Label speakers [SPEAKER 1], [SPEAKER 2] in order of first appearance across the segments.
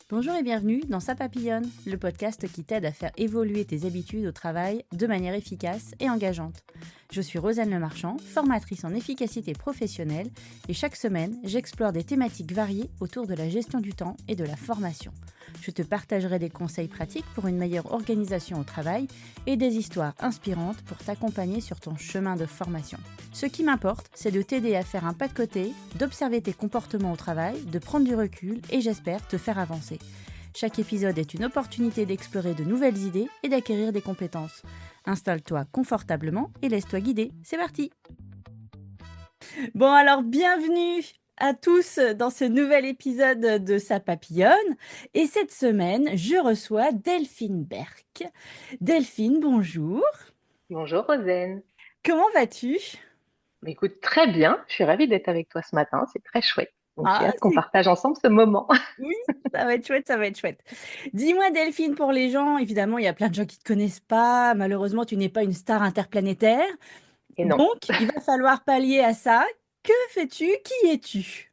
[SPEAKER 1] Bonjour et bienvenue dans Ça papillonne, le podcast qui t'aide à faire évoluer tes habitudes au travail de manière efficace et engageante. Je suis Rosanne Lemarchand, formatrice en efficacité professionnelle et chaque semaine, j'explore des thématiques variées autour de la gestion du temps et de la formation. Je te partagerai des conseils pratiques pour une meilleure organisation au travail et des histoires inspirantes pour t'accompagner sur ton chemin de formation. Ce qui m'importe, c'est de t'aider à faire un pas de côté, d'observer tes comportements au travail, de prendre du recul et j'espère te faire avancer. Chaque épisode est une opportunité d'explorer de nouvelles idées et d'acquérir des compétences. Installe-toi confortablement et laisse-toi guider. C'est parti! Bon alors, bienvenue à tous dans ce nouvel épisode de Ça papillonne. Et cette semaine, je reçois Delphine Berck. Delphine, bonjour.
[SPEAKER 2] Bonjour Rosen.
[SPEAKER 1] Comment vas-tu?
[SPEAKER 2] Écoute, très bien. Je suis ravie d'être avec toi ce matin. C'est très chouette. Donc, j'ai
[SPEAKER 1] Ah,
[SPEAKER 2] hâte qu'on
[SPEAKER 1] c'est
[SPEAKER 2] partage ensemble ce moment.
[SPEAKER 1] oui, ça va être chouette, ça va être chouette. Dis-moi Delphine, pour les gens, évidemment, il y a plein de gens qui ne te connaissent pas. Malheureusement, tu n'es pas une star interplanétaire.
[SPEAKER 2] Et non.
[SPEAKER 1] Donc, il va falloir pallier à ça. Que fais-tu? Qui es-tu?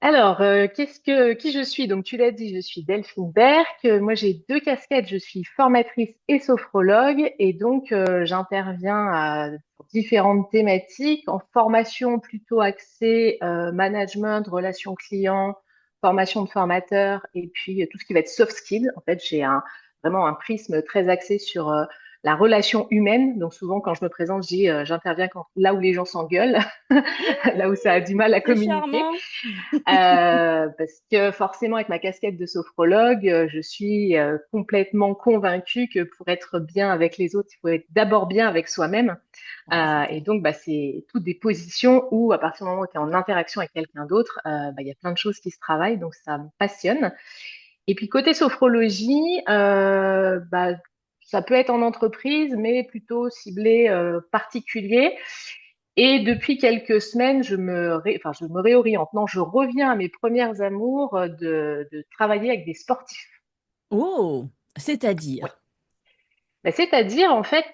[SPEAKER 2] Alors, qui je suis? Donc, tu l'as dit, je suis Delphine Berck. Moi, j'ai deux casquettes. Je suis formatrice et sophrologue. Et donc, j'interviens sur différentes thématiques en formation plutôt axée management, relations clients, formation de formateurs et puis tout ce qui va être soft skills. En fait, vraiment un prisme très axé sur la relation humaine. Donc, souvent, quand je me présente, je dis j'interviens là où les gens s'engueulent, là où ça a du mal à
[SPEAKER 1] C'est
[SPEAKER 2] communiquer.
[SPEAKER 1] charmant.
[SPEAKER 2] Parce que forcément, avec ma casquette de sophrologue, je suis complètement convaincue que pour être bien avec les autres, il faut être d'abord bien avec soi-même.
[SPEAKER 1] Ouais, c'est
[SPEAKER 2] Et
[SPEAKER 1] clair.
[SPEAKER 2] donc, c'est toutes des positions où, à partir du moment où tu es en interaction avec quelqu'un d'autre, il y a plein de choses qui se travaillent, donc ça me passionne. Et puis, côté sophrologie, ça peut être en entreprise, mais plutôt ciblé particulier. Et depuis quelques semaines, je me réoriente. Non, je reviens à mes premières amours de travailler avec des sportifs.
[SPEAKER 1] Oh,
[SPEAKER 2] Ouais.
[SPEAKER 1] c'est-à-dire?
[SPEAKER 2] C'est-à-dire, en fait,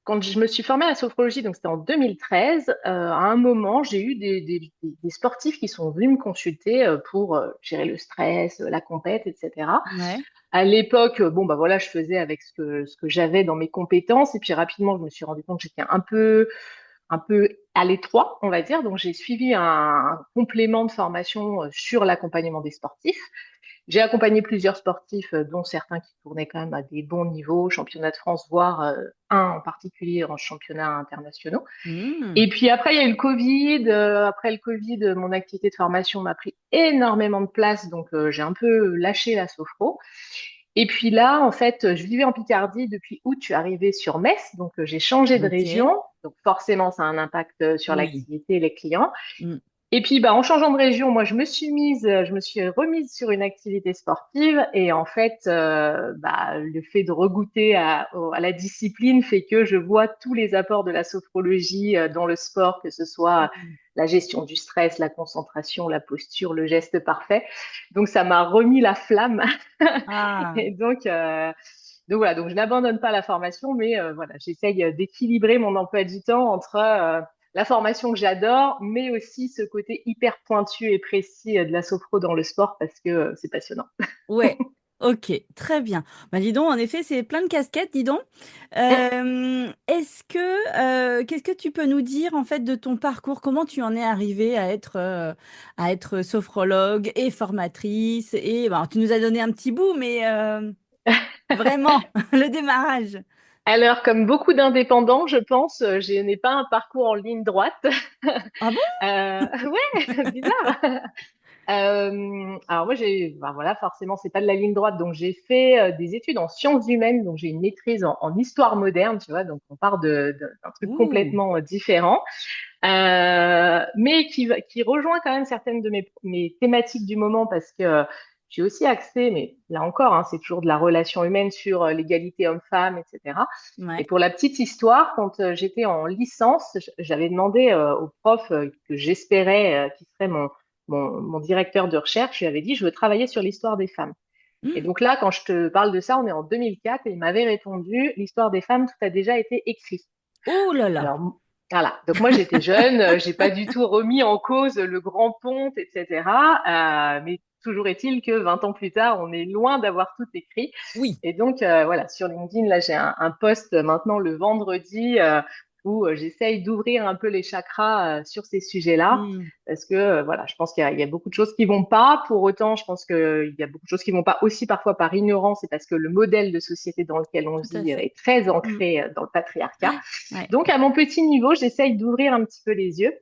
[SPEAKER 2] quand je me suis formée à la sophrologie, donc c'était en 2013, à un moment, j'ai eu des sportifs qui sont venus me consulter pour gérer le stress, la compète, etc.
[SPEAKER 1] Ouais.
[SPEAKER 2] À l'époque, bon, bah voilà, je faisais avec ce que j'avais dans mes compétences. Et puis rapidement, je me suis rendu compte que j'étais un peu à l'étroit, on va dire. Donc, j'ai suivi un complément de formation sur l'accompagnement des sportifs. J'ai accompagné plusieurs sportifs, dont certains qui tournaient quand même à des bons niveaux, championnat de France, voire un en particulier en championnat internationaux.
[SPEAKER 1] Hmm.
[SPEAKER 2] Et puis après, il y a eu le Covid. Après le Covid, mon activité de formation m'a pris énormément de place, donc j'ai un peu lâché la sophro. Et puis là, en fait, je vivais en Picardie depuis août, je suis arrivée sur Metz, donc j'ai changé de région.
[SPEAKER 1] Ok.
[SPEAKER 2] Donc forcément, ça a un impact sur
[SPEAKER 1] Oui.
[SPEAKER 2] l'activité et les clients.
[SPEAKER 1] Hmm.
[SPEAKER 2] Et puis, en changeant de région, moi, je me suis remise sur une activité sportive. Et en fait, le fait de regoûter à la discipline fait que je vois tous les apports de la sophrologie dans le sport, que ce soit
[SPEAKER 1] Hmm.
[SPEAKER 2] la gestion du stress, la concentration, la posture, le geste parfait. Donc, ça m'a remis la flamme.
[SPEAKER 1] Ah.
[SPEAKER 2] Et donc voilà, donc je n'abandonne pas la formation, mais voilà, j'essaye d'équilibrer mon emploi du temps entre la formation que j'adore, mais aussi ce côté hyper pointu et précis de la sophro dans le sport parce que c'est passionnant.
[SPEAKER 1] Ouais, ok, très bien. Bah dis donc, en effet, c'est plein de casquettes, dis donc.
[SPEAKER 2] Mm.
[SPEAKER 1] Qu'est-ce que tu peux nous dire en fait de ton parcours? Comment tu en es arrivée à être sophrologue et formatrice? Et bah, tu nous as donné un petit bout, mais vraiment, le démarrage.
[SPEAKER 2] Alors, comme beaucoup d'indépendants, je pense, je n'ai pas un parcours en ligne droite.
[SPEAKER 1] Ah bon?
[SPEAKER 2] Ouais, bizarre. Alors moi voilà, forcément c'est pas de la ligne droite, donc j'ai fait des études en sciences humaines, donc j'ai une maîtrise en histoire moderne, tu vois, donc on part d'un truc
[SPEAKER 1] Ouh,
[SPEAKER 2] complètement différent, mais qui rejoint quand même certaines de mes thématiques du moment parce que j'ai aussi axé, mais là encore, hein, c'est toujours de la relation humaine sur l'égalité homme-femme, etc. Et
[SPEAKER 1] ouais,
[SPEAKER 2] pour la petite histoire, quand j'étais en licence, j'avais demandé au prof que j'espérais qui serait mon directeur de recherche, je lui avais dit, je veux travailler sur l'histoire des femmes. Et
[SPEAKER 1] Hmm.
[SPEAKER 2] donc là, quand je te parle de ça, on est en 2004 et il m'avait répondu, l'histoire des femmes, tout a déjà été écrit.
[SPEAKER 1] Oh là là.
[SPEAKER 2] Alors, Voilà. Donc moi j'étais jeune, j'ai pas du tout remis en cause le grand ponte, etc. Mais toujours est-il que 20 ans plus tard, on est loin d'avoir tout écrit.
[SPEAKER 3] Oui.
[SPEAKER 2] Et donc voilà, sur LinkedIn, là j'ai un post maintenant le vendredi où j'essaye d'ouvrir un peu les chakras sur ces sujets-là.
[SPEAKER 1] Hmm,
[SPEAKER 2] Parce que voilà, je pense qu'il y a beaucoup de choses qui vont pas. Pour autant, je pense qu'il y a beaucoup de choses qui vont pas aussi parfois par ignorance et parce que le modèle de société dans lequel on
[SPEAKER 1] tout à
[SPEAKER 2] vit
[SPEAKER 1] fait.
[SPEAKER 2] est très
[SPEAKER 1] Hmm,
[SPEAKER 2] ancré dans le patriarcat.
[SPEAKER 1] ouais.
[SPEAKER 2] Donc, à mon petit niveau, j'essaye d'ouvrir un petit peu les yeux.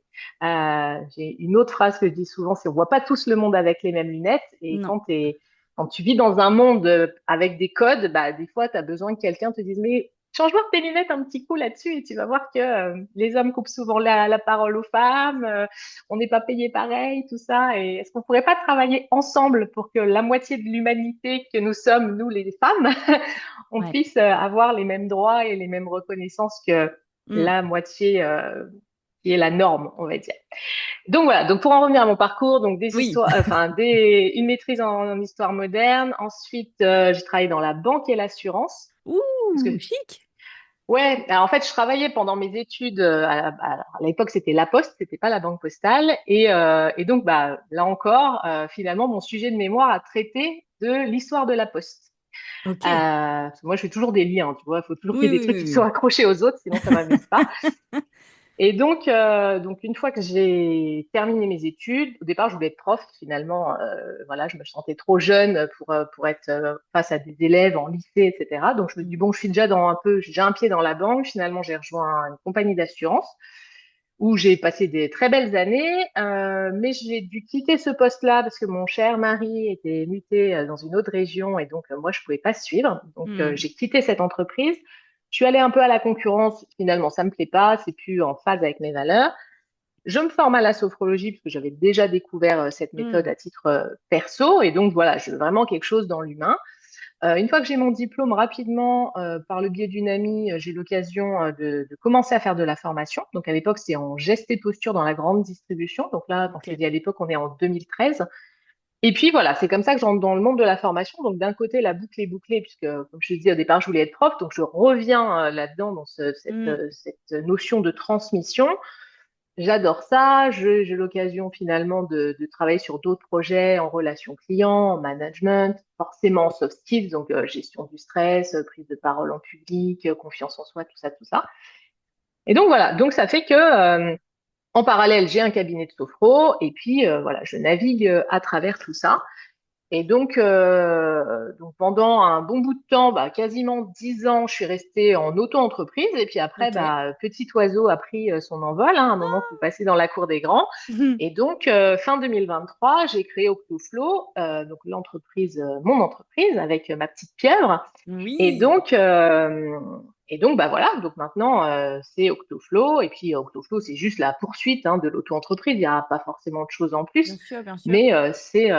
[SPEAKER 2] J'ai une autre phrase que je dis souvent, c'est on voit pas tous le monde avec les mêmes lunettes. Et
[SPEAKER 1] Non.
[SPEAKER 2] quand tu vis dans un monde avec des codes, bah, des fois, tu as besoin que quelqu'un te dise, mais change-moi tes lunettes un petit coup là-dessus et tu vas voir que les hommes coupent souvent la parole aux femmes, on n'est pas payé pareil, tout ça. Et est-ce qu'on pourrait pas travailler ensemble pour que la moitié de l'humanité que nous sommes, nous les femmes, on
[SPEAKER 1] Ouais.
[SPEAKER 2] puisse avoir les mêmes droits et les mêmes reconnaissances que
[SPEAKER 1] Hmm,
[SPEAKER 2] la moitié qui est la norme, on va dire. Donc voilà, donc pour en revenir à mon parcours, donc des
[SPEAKER 1] oui.
[SPEAKER 2] histoires, une maîtrise en histoire moderne. Ensuite, j'ai travaillé dans la banque et l'assurance. Parce
[SPEAKER 1] Ouh,
[SPEAKER 2] que,
[SPEAKER 1] chic.
[SPEAKER 2] ouais, alors en fait, je travaillais pendant mes études, à l'époque, c'était la Poste, c'était pas la Banque Postale. Et donc, bah, là encore, finalement, mon sujet de mémoire a traité de l'histoire de la Poste.
[SPEAKER 1] Ok.
[SPEAKER 2] Parce que moi, je fais toujours des liens, tu vois. Il faut toujours qu'il
[SPEAKER 1] Oui,
[SPEAKER 2] y ait des
[SPEAKER 1] oui,
[SPEAKER 2] trucs qui
[SPEAKER 1] oui,
[SPEAKER 2] soient
[SPEAKER 1] oui.
[SPEAKER 2] accrochés aux autres, sinon ça m'amuse pas. Et donc une fois que j'ai terminé mes études, au départ, je voulais être prof. Finalement, voilà, je me sentais trop jeune pour être face à des élèves en lycée, etc. Donc je me dis
[SPEAKER 1] Hmm,
[SPEAKER 2] bon, j'ai déjà un pied dans la banque. Finalement, j'ai rejoint une compagnie d'assurance où j'ai passé des très belles années, mais j'ai dû quitter ce poste-là parce que mon cher mari était muté dans une autre région et donc moi je pouvais pas suivre. Donc
[SPEAKER 1] hmm,
[SPEAKER 2] j'ai quitté cette entreprise. Je suis allée un peu à la concurrence. Finalement, ça me plaît pas, c'est plus en phase avec mes valeurs. Je me forme à la sophrologie parce que j'avais déjà découvert cette méthode
[SPEAKER 1] hmm.
[SPEAKER 2] à titre perso et donc voilà, je veux vraiment quelque chose dans l'humain. Une fois que j'ai mon diplôme, rapidement, par le biais d'une amie, j'ai eu l'occasion de commencer à faire de la formation. Donc à l'époque, c'est en geste et posture dans la grande distribution. Donc là, quand je te
[SPEAKER 1] Ok.
[SPEAKER 2] dis à l'époque, on est en 2013. Et puis voilà, c'est comme ça que j'entre dans le monde de la formation. Donc d'un côté, la boucle est bouclée, puisque comme je te dis au départ, je voulais être prof. Donc je reviens là-dedans, dans
[SPEAKER 1] Hmm,
[SPEAKER 2] cette notion de transmission. J'adore ça. J'ai l'occasion finalement de travailler sur d'autres projets en relation client, en management, forcément en soft skills, donc gestion du stress, prise de parole en public, confiance en soi, tout ça, tout ça. Et donc voilà, donc ça fait que en parallèle, j'ai un cabinet de sophro et puis voilà, je navigue à travers tout ça. Et donc pendant un bon bout de temps, bah, quasiment 10 ans, je suis restée en auto-entreprise. Et puis après,
[SPEAKER 1] ok.
[SPEAKER 2] bah, petit oiseau a pris son envol. Hein, à un moment, il faut passer dans la cour des grands.
[SPEAKER 1] Hmm,
[SPEAKER 2] Et donc, fin 2023, j'ai créé Octoflow, donc l'entreprise, mon entreprise, avec ma petite pieuvre. Et
[SPEAKER 1] oui.
[SPEAKER 2] donc, bah voilà. Donc maintenant, c'est Octoflow. Et puis Octoflow, c'est juste la poursuite de l'auto-entreprise. Il n'y a pas forcément de choses en
[SPEAKER 1] Bien
[SPEAKER 2] plus,
[SPEAKER 1] sûr, bien sûr.
[SPEAKER 2] mais c'est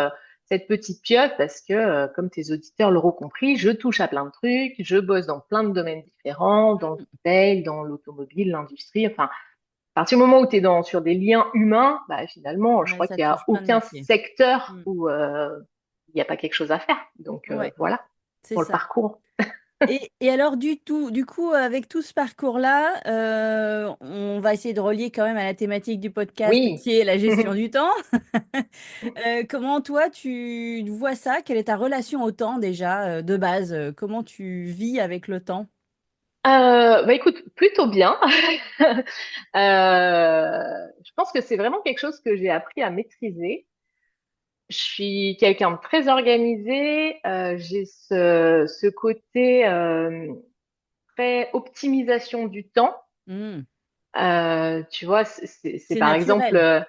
[SPEAKER 2] cette petite pieuvre parce que, comme tes auditeurs l'auront compris, je touche à plein de trucs. Je bosse dans plein de domaines différents, dans le retail, dans l'automobile, l'industrie. Enfin, à partir du moment où tu es sur des liens humains, bah, finalement, je
[SPEAKER 1] Ouais,
[SPEAKER 2] crois
[SPEAKER 1] ça
[SPEAKER 2] qu'il n'y a
[SPEAKER 1] touche plein de
[SPEAKER 2] aucun
[SPEAKER 1] métiers.
[SPEAKER 2] secteur
[SPEAKER 1] Hmm,
[SPEAKER 2] où il n'y a pas quelque chose à faire. Donc
[SPEAKER 1] ouais,
[SPEAKER 2] voilà
[SPEAKER 1] c'est
[SPEAKER 2] pour le
[SPEAKER 1] ça.
[SPEAKER 2] parcours.
[SPEAKER 1] Et alors du coup, avec tout ce parcours-là, on va essayer de relier quand même à la thématique du podcast
[SPEAKER 2] Oui.
[SPEAKER 1] qui est la gestion du temps. Comment toi tu vois ça? Quelle est ta relation au temps déjà de base? Comment tu vis avec le temps?
[SPEAKER 2] Bah écoute, plutôt bien. Je pense que c'est vraiment quelque chose que j'ai appris à maîtriser. Je suis quelqu'un de très organisé. J'ai ce côté très optimisation du temps.
[SPEAKER 1] Hmm,
[SPEAKER 2] Tu vois, c'est
[SPEAKER 1] c'est
[SPEAKER 2] par exemple.
[SPEAKER 1] naturel.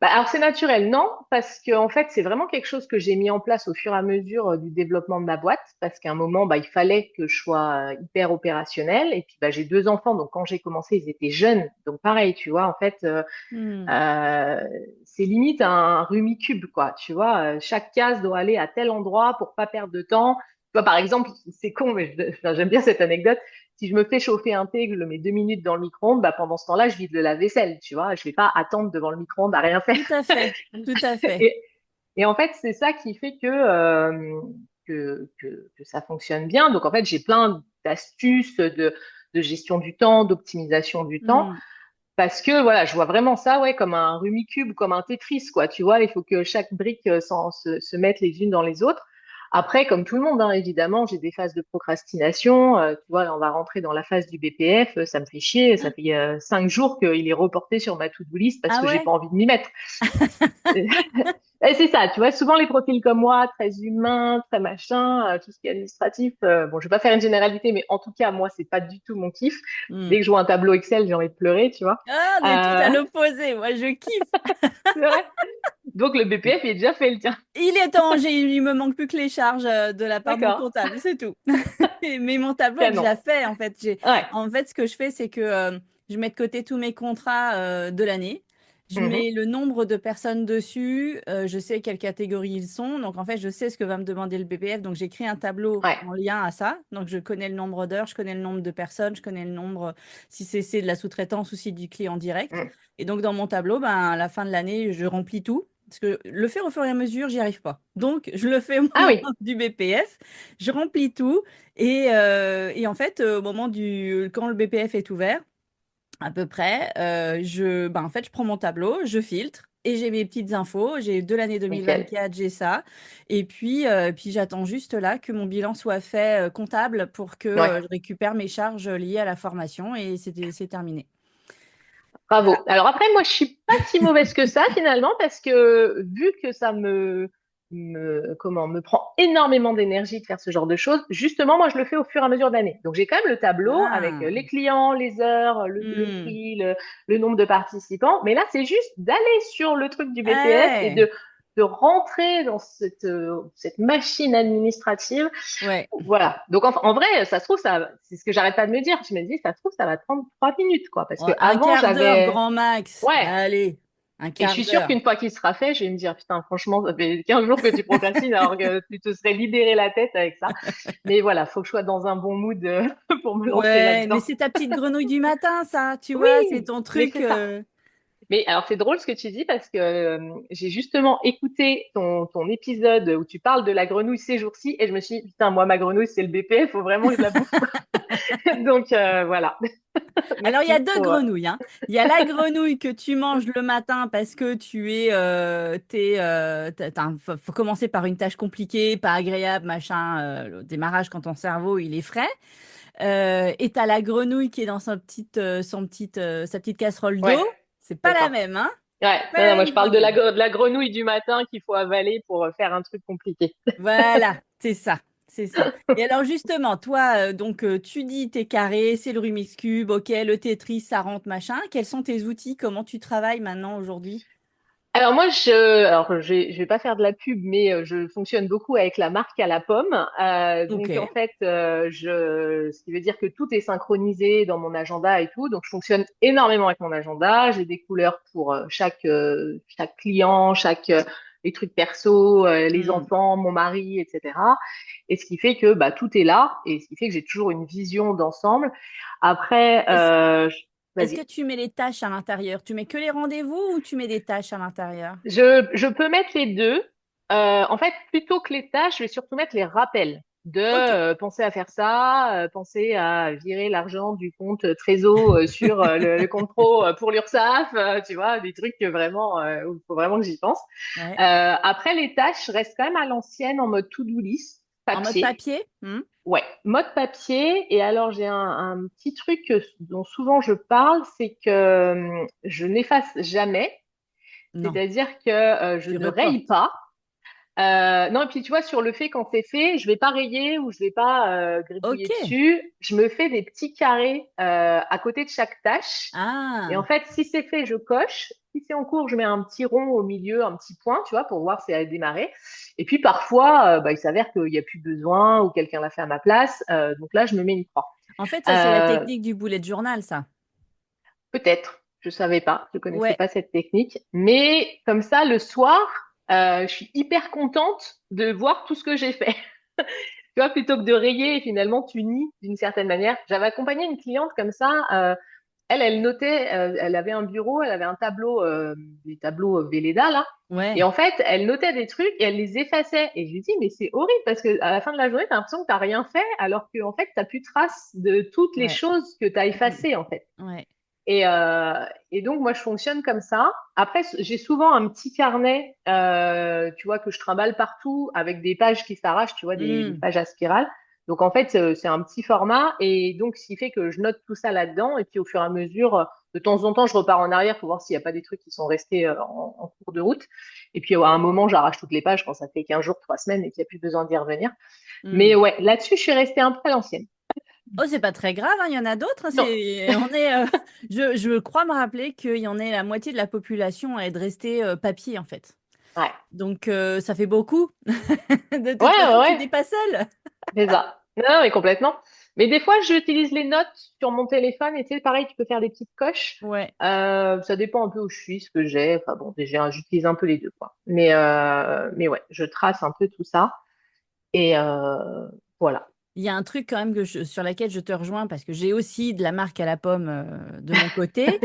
[SPEAKER 2] Bah, alors c'est naturel, non, parce que en fait c'est vraiment quelque chose que j'ai mis en place au fur et à mesure du développement de ma boîte, parce qu'à un moment bah, il fallait que je sois hyper opérationnelle. Et puis bah, j'ai 2 enfants, donc quand j'ai commencé ils étaient jeunes, donc pareil, tu vois, en fait
[SPEAKER 1] Hmm,
[SPEAKER 2] euh, c'est limite un rumicube, quoi. Tu vois, chaque case doit aller à tel endroit pour pas perdre de temps. Tu vois, par exemple, c'est con, mais enfin, j'aime bien cette anecdote. Si je me fais chauffer un thé, que je le mets 2 minutes dans le micro-ondes, bah, pendant ce temps-là, je vide le lave-vaisselle, tu vois. Je vais pas attendre devant le micro-ondes à rien faire.
[SPEAKER 1] tout à fait, tout à fait.
[SPEAKER 2] Et, et en fait, c'est ça qui fait que ça fonctionne bien. Donc, en fait, j'ai plein d'astuces de gestion du temps, d'optimisation du temps.
[SPEAKER 1] Hmm,
[SPEAKER 2] Parce que voilà, je vois vraiment ça, ouais, comme un Rumicube, comme un Tetris, quoi. Tu vois, il faut que chaque brique se mette les unes dans les autres. Après, comme tout le monde, hein, évidemment, j'ai des phases de procrastination. Tu vois, là, on va rentrer dans la phase du BPF. Ça me fait chier. Ça fait 5 jours qu'il est reporté sur ma to-do list parce
[SPEAKER 1] Ah
[SPEAKER 2] que j'ai
[SPEAKER 1] ouais?
[SPEAKER 2] pas envie de m'y mettre. Et c'est ça, tu vois, souvent les profils comme moi, très humains, très machin, tout ce qui est administratif, bon, je vais pas faire une généralité, mais en tout cas, moi, c'est pas du tout mon kiff.
[SPEAKER 1] Hmm.
[SPEAKER 2] Dès que je vois un tableau Excel, j'ai envie de pleurer, tu vois.
[SPEAKER 1] Ah, on est tout à
[SPEAKER 2] Euh,
[SPEAKER 1] l'opposé. Moi, je kiffe.
[SPEAKER 2] c'est vrai. Donc le BPF, il est déjà fait, le tien.
[SPEAKER 1] Il est temps, il me manque plus que les charges de la part de mon
[SPEAKER 2] D'accord.
[SPEAKER 1] comptable, c'est tout. Mais mon tableau est
[SPEAKER 2] Canon.
[SPEAKER 1] déjà fait, en fait.
[SPEAKER 2] Ouais.
[SPEAKER 1] En fait, ce que je fais, c'est que je mets de côté tous mes contrats de l'année. Je
[SPEAKER 2] Mhm.
[SPEAKER 1] mets le nombre de personnes dessus. Je sais quelle catégorie ils sont. Donc, en fait, je sais ce que va me demander le BPF. Donc, j'écris un tableau
[SPEAKER 2] Ouais.
[SPEAKER 1] en lien à ça. Donc, je connais le nombre d'heures, je connais le nombre de personnes, je connais le nombre, si c'est de la sous-traitance ou si du client direct.
[SPEAKER 2] Mm.
[SPEAKER 1] Et donc, dans mon tableau, ben, à la fin de l'année, je remplis tout. Parce que le faire au fur et à mesure, j'y arrive pas. Donc, je le fais au
[SPEAKER 2] Ah
[SPEAKER 1] moment
[SPEAKER 2] oui.
[SPEAKER 1] du BPF, je remplis tout. Et en fait, au moment quand le BPF est ouvert, à peu près, en fait, je prends mon tableau, je filtre. Et j'ai mes petites infos. J'ai de l'année
[SPEAKER 2] Nickel.
[SPEAKER 1] 2024, j'ai ça. Et puis j'attends juste là que mon bilan soit fait comptable pour que
[SPEAKER 2] Ouais.
[SPEAKER 1] je récupère mes charges liées à la formation et c'est terminé. Voilà.
[SPEAKER 2] Bravo. Alors après, moi, je suis pas si mauvaise que ça finalement parce que vu que ça me prend énormément d'énergie de faire ce genre de choses, justement, moi, je le fais au fur et à mesure de l'année. Donc j'ai quand même le tableau avec
[SPEAKER 1] Ah.
[SPEAKER 2] les clients, les heures, le
[SPEAKER 1] Hmm.
[SPEAKER 2] prix, le nombre de participants. Mais là, c'est juste d'aller sur le truc du BPF et
[SPEAKER 1] Ouais.
[SPEAKER 2] de rentrer dans cette machine administrative.
[SPEAKER 1] Ouais.
[SPEAKER 2] Voilà. Donc en vrai, ça se trouve, ça, c'est ce que j'arrête pas de me dire. Je me dis, ça se trouve, ça va te prendre 3 minutes, quoi. Parce que
[SPEAKER 1] Ouais, un
[SPEAKER 2] avant,
[SPEAKER 1] quart d'heure,
[SPEAKER 2] j'avais,
[SPEAKER 1] grand max.
[SPEAKER 2] ouais.
[SPEAKER 1] Allez, un
[SPEAKER 2] Et je
[SPEAKER 1] quart
[SPEAKER 2] suis sûre
[SPEAKER 1] d'heure.
[SPEAKER 2] qu'une fois qu'il sera fait, je vais me dire, putain, franchement, ça fait 15 jours que tu procrastines alors que tu te serais libéré la tête avec ça. Mais voilà, faut que je sois dans un bon mood pour me lancer
[SPEAKER 1] Ouais, mais
[SPEAKER 2] là-dedans.
[SPEAKER 1] c'est ta petite grenouille du matin, ça, tu vois, c'est
[SPEAKER 2] Oui,
[SPEAKER 1] ton
[SPEAKER 2] mais
[SPEAKER 1] truc.
[SPEAKER 2] c'est ça. Mais alors, c'est drôle ce que tu dis parce que j'ai justement écouté ton épisode où tu parles de la grenouille ces jours-ci et je me suis dit, putain, moi, ma grenouille, c'est le BP, il faut vraiment que je la bouffe. Donc, voilà.
[SPEAKER 1] Alors, il y a
[SPEAKER 2] Merci
[SPEAKER 1] deux
[SPEAKER 2] pour.
[SPEAKER 1] grenouilles, hein. Il y a la grenouille que tu manges le matin parce que faut commencer par une tâche compliquée, pas agréable, machin. Le démarrage quand ton cerveau il est frais. Et t'as la grenouille qui est dans sa petite casserole
[SPEAKER 2] Ouais,
[SPEAKER 1] d'eau. C'est pas
[SPEAKER 2] c'est
[SPEAKER 1] la
[SPEAKER 2] ça.
[SPEAKER 1] même, hein?
[SPEAKER 2] Ouais,
[SPEAKER 1] C'est pas
[SPEAKER 2] non,
[SPEAKER 1] la
[SPEAKER 2] non, moi,
[SPEAKER 1] même
[SPEAKER 2] je parle de
[SPEAKER 1] grenouille.
[SPEAKER 2] de la grenouille du matin qu'il faut avaler pour faire un truc compliqué.
[SPEAKER 1] Voilà, c'est ça, c'est ça. Et alors justement, toi, tu dis t'es carré, c'est le Rubik's Cube, ok, le Tetris, ça rentre, machin. Quels sont tes outils? Comment tu travailles maintenant aujourd'hui?
[SPEAKER 2] Alors moi, je vais pas faire de la pub, mais je fonctionne beaucoup avec la marque à la pomme.
[SPEAKER 1] Ok.
[SPEAKER 2] Donc en fait, ce qui veut dire que tout est synchronisé dans mon agenda et tout. Donc je fonctionne énormément avec mon agenda. J'ai des couleurs pour chaque client, les trucs perso, les
[SPEAKER 1] Hmm.
[SPEAKER 2] enfants, mon mari, etc. Et ce qui fait que bah tout est là et ce qui fait que j'ai toujours une vision d'ensemble. Après,
[SPEAKER 1] Est-ce, est-ce que
[SPEAKER 2] vas-y.
[SPEAKER 1] tu mets les tâches à l'intérieur? Tu mets que les rendez-vous ou tu mets des tâches à l'intérieur?
[SPEAKER 2] Je peux mettre les deux. En fait, plutôt que les tâches, je vais surtout mettre les rappels de
[SPEAKER 1] Ok.
[SPEAKER 2] penser à faire ça, penser à virer l'argent du compte Trésor sur le compte pro pour l'URSSAF, tu vois, des trucs que vraiment, où il faut vraiment que j'y pense.
[SPEAKER 1] Ouais.
[SPEAKER 2] Après, les tâches restent quand même à l'ancienne en mode to-do list,
[SPEAKER 1] En mode
[SPEAKER 2] papier.
[SPEAKER 1] papier? Hmm.
[SPEAKER 2] Ouais, mode papier. Et alors, j'ai un petit truc dont souvent je parle, c'est que je n'efface jamais.
[SPEAKER 1] Non,
[SPEAKER 2] C'est-à-dire que je
[SPEAKER 1] tu
[SPEAKER 2] ne raye
[SPEAKER 1] reportes.
[SPEAKER 2] pas. Non, et puis tu vois, sur le fait quand c'est fait, je vais pas rayer ou je vais pas gribouiller
[SPEAKER 1] Ok.
[SPEAKER 2] dessus. Je me fais des petits carrés à côté de chaque tâche. Et en
[SPEAKER 1] Ah.
[SPEAKER 2] fait, si c'est fait, je coche. Si c'est en cours, je mets un petit rond au milieu, un petit point, tu vois, pour voir si elle a démarré. Et puis parfois, bah, il s'avère qu'il n'y a plus besoin ou quelqu'un l'a fait à ma place. Donc là, je me mets une croix.
[SPEAKER 1] En fait, ça, c'est la
[SPEAKER 2] Euh,
[SPEAKER 1] technique du bullet journal, ça.
[SPEAKER 2] Peut-être, je savais pas, je connaissais
[SPEAKER 1] Ouais.
[SPEAKER 2] pas cette technique. Mais comme ça, le soir, je suis hyper contente de voir tout ce que j'ai fait. Tu vois, plutôt que de rayer et finalement tu nies d'une certaine manière. J'avais accompagné une cliente comme ça. Elle notait, elle avait un bureau, elle avait un tableau, des tableaux Velleda là. Et
[SPEAKER 1] Ouais.
[SPEAKER 2] en fait, elle notait des trucs et elle les effaçait. Et je lui dis, mais c'est horrible parce que à la fin de la journée, t'as l'impression que t'as rien fait, alors que en fait, t'as plus trace de toutes les
[SPEAKER 1] Ouais.
[SPEAKER 2] choses que t'as
[SPEAKER 1] Mm.
[SPEAKER 2] effacées en fait.
[SPEAKER 1] Ouais.
[SPEAKER 2] Et donc, moi, je fonctionne comme ça. Après, j'ai souvent un petit carnet, tu vois, que je trimballe partout avec des pages qui s'arrachent, tu vois, des
[SPEAKER 1] Hmm.
[SPEAKER 2] pages à spirale. Donc, en fait, c'est un petit format. Et donc, ce qui fait que je note tout ça là-dedans. Et puis, au fur et à mesure, de temps en temps, je repars en arrière pour voir s'il n'y a pas des trucs qui sont restés en cours de route. Et puis, à un moment, j'arrache toutes les pages quand ça fait 15 jours, 3 semaines et qu'il n'y a plus besoin d'y revenir.
[SPEAKER 1] Hmm.
[SPEAKER 2] Mais ouais, là-dessus, je suis restée un peu à l'ancienne.
[SPEAKER 1] Oh, c'est pas très grave, hein, il y en a d'autres, hein,
[SPEAKER 2] Non.
[SPEAKER 1] je crois me rappeler qu'il y en a la moitié de la population à être restée papier, en fait.
[SPEAKER 2] Ouais.
[SPEAKER 1] Donc, ça fait beaucoup. De
[SPEAKER 2] Ouais,
[SPEAKER 1] toute
[SPEAKER 2] ouais,
[SPEAKER 1] façon, tu
[SPEAKER 2] ouais.
[SPEAKER 1] n'es pas seule.
[SPEAKER 2] C'est ça. Non, mais complètement. Mais des fois, j'utilise les notes sur mon téléphone et tu sais, pareil, tu peux faire des petites coches.
[SPEAKER 1] Ouais.
[SPEAKER 2] Ça dépend un peu où je suis, ce que j'ai. Enfin bon, déjà, j'utilise un peu les deux, quoi. Mais ouais, je trace un peu tout ça. Et voilà.
[SPEAKER 1] Il y a un truc quand même sur laquelle je te rejoins parce que j'ai aussi de la marque à la pomme de mon côté.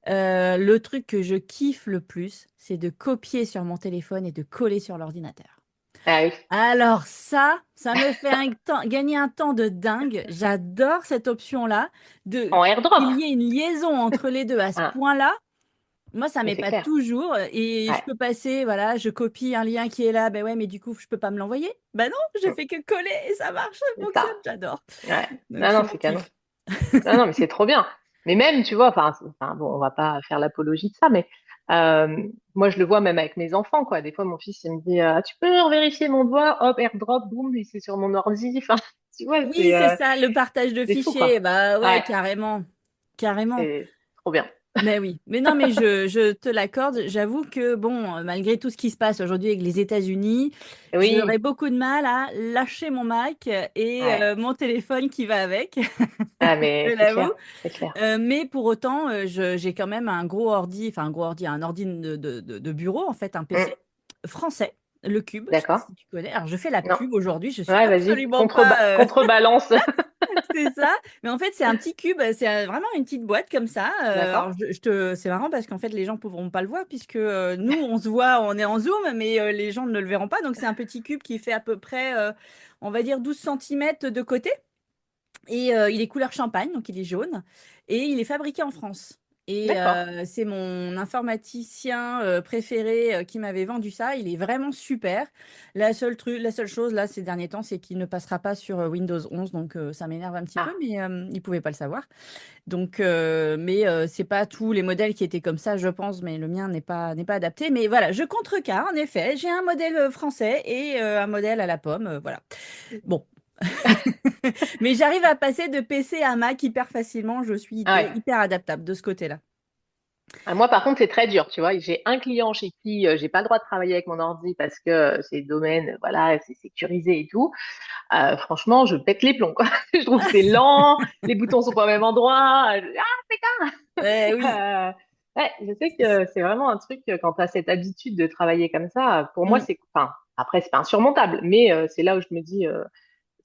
[SPEAKER 1] Le truc que je kiffe le plus, c'est de copier sur mon téléphone et de coller sur l'ordinateur.
[SPEAKER 2] Ah oui.
[SPEAKER 1] Alors ça me fait gagner un temps de dingue. J'adore cette option-là,
[SPEAKER 2] En airdrop.
[SPEAKER 1] qu'il y ait une liaison entre les deux à ce
[SPEAKER 2] Hein,
[SPEAKER 1] point-là. Moi, ça
[SPEAKER 2] mais c'est
[SPEAKER 1] m'épate
[SPEAKER 2] clair.
[SPEAKER 1] toujours et je
[SPEAKER 2] Ouais.
[SPEAKER 1] peux passer, voilà, je copie un lien qui est là, ben ouais, mais du coup, je peux pas me l'envoyer. Ben non, je
[SPEAKER 2] Mm,
[SPEAKER 1] fais que coller et ça marche, ça
[SPEAKER 2] c'est
[SPEAKER 1] fonctionne,
[SPEAKER 2] ça.
[SPEAKER 1] j'adore.
[SPEAKER 2] Ouais.
[SPEAKER 1] Donc
[SPEAKER 2] Non,
[SPEAKER 1] c'est
[SPEAKER 2] non,
[SPEAKER 1] mon
[SPEAKER 2] c'est canon.
[SPEAKER 1] kiff.
[SPEAKER 2] Non, non, mais c'est trop bien. Mais même, tu vois, enfin, enfin, bon, on va pas faire l'apologie de ça, mais moi, je le vois même avec mes enfants, quoi. Des fois, mon fils, il me dit, tu peux vérifier mon doigt, hop, airdrop, boum, et c'est sur mon ordi. Enfin, tu vois,
[SPEAKER 1] Oui, c'est ça, le partage de
[SPEAKER 2] c'est fou,
[SPEAKER 1] fichiers.
[SPEAKER 2] quoi.
[SPEAKER 1] Bah ouais,
[SPEAKER 2] Ouais,
[SPEAKER 1] carrément. Carrément.
[SPEAKER 2] c'est trop bien.
[SPEAKER 1] Mais oui, mais non, mais je te l'accorde. J'avoue que, bon, malgré tout ce qui se passe aujourd'hui avec les États-Unis, j'aurais
[SPEAKER 2] Oui,
[SPEAKER 1] beaucoup de mal à lâcher mon Mac et
[SPEAKER 2] ouais.
[SPEAKER 1] mon téléphone qui va avec,
[SPEAKER 2] Ah,
[SPEAKER 1] je
[SPEAKER 2] mais c'est
[SPEAKER 1] l'avoue.
[SPEAKER 2] clair, c'est clair.
[SPEAKER 1] Mais pour autant, j'ai quand même un gros ordi, enfin un gros ordi, un ordi de bureau, en fait, un
[SPEAKER 2] Hmm,
[SPEAKER 1] PC français, le Cube, je sais pas
[SPEAKER 2] d'accord.
[SPEAKER 1] si tu connais. Alors, je fais la
[SPEAKER 2] Non.
[SPEAKER 1] pub aujourd'hui, je suis
[SPEAKER 2] Ouais, vas-y.
[SPEAKER 1] absolument pas.
[SPEAKER 2] Contrebalance.
[SPEAKER 1] C'est ça, mais en fait, c'est un petit cube, c'est vraiment une petite boîte comme ça.
[SPEAKER 2] D'accord.
[SPEAKER 1] Alors, c'est marrant parce qu'en fait, les gens ne pourront pas le voir puisque nous, on se voit, on est en Zoom, mais les gens ne le verront pas. Donc, c'est un petit cube qui fait à peu près, on va dire, 12 centimètres de côté. Et il est couleur champagne, donc il est jaune. Et il est fabriqué en France. Et
[SPEAKER 2] D'accord.
[SPEAKER 1] c'est mon informaticien préféré qui m'avait vendu ça. Il est vraiment super. La seule chose là ces derniers temps, c'est qu'il ne passera pas sur Windows 11. Donc ça m'énerve un petit peu,
[SPEAKER 2] Ah,
[SPEAKER 1] mais il ne pouvait pas le savoir. Donc, c'est pas tous les modèles qui étaient comme ça, je pense, mais le mien n'est pas adapté. Mais voilà, je contrecarre, en effet. J'ai un modèle français et un modèle à la pomme. Voilà. Bon, mais j'arrive à passer de PC à Mac hyper facilement. Je suis
[SPEAKER 2] ah ouais.
[SPEAKER 1] hyper adaptable de ce côté-là.
[SPEAKER 2] Ah, moi, par contre, c'est très dur, tu vois. J'ai un client chez qui j'ai pas le droit de travailler avec mon ordi parce que c'est domaine, voilà, c'est sécurisé et tout. Franchement, je pète les plombs, quoi. Je trouve que c'est lent, les boutons sont pas au même endroit.
[SPEAKER 1] Oui.
[SPEAKER 2] Ouais, je sais que c'est vraiment un truc quand tu as cette habitude de travailler comme ça. Pour moi,
[SPEAKER 1] Mm.
[SPEAKER 2] c'est, enfin, après, c'est pas insurmontable, mais c'est là où je me dis,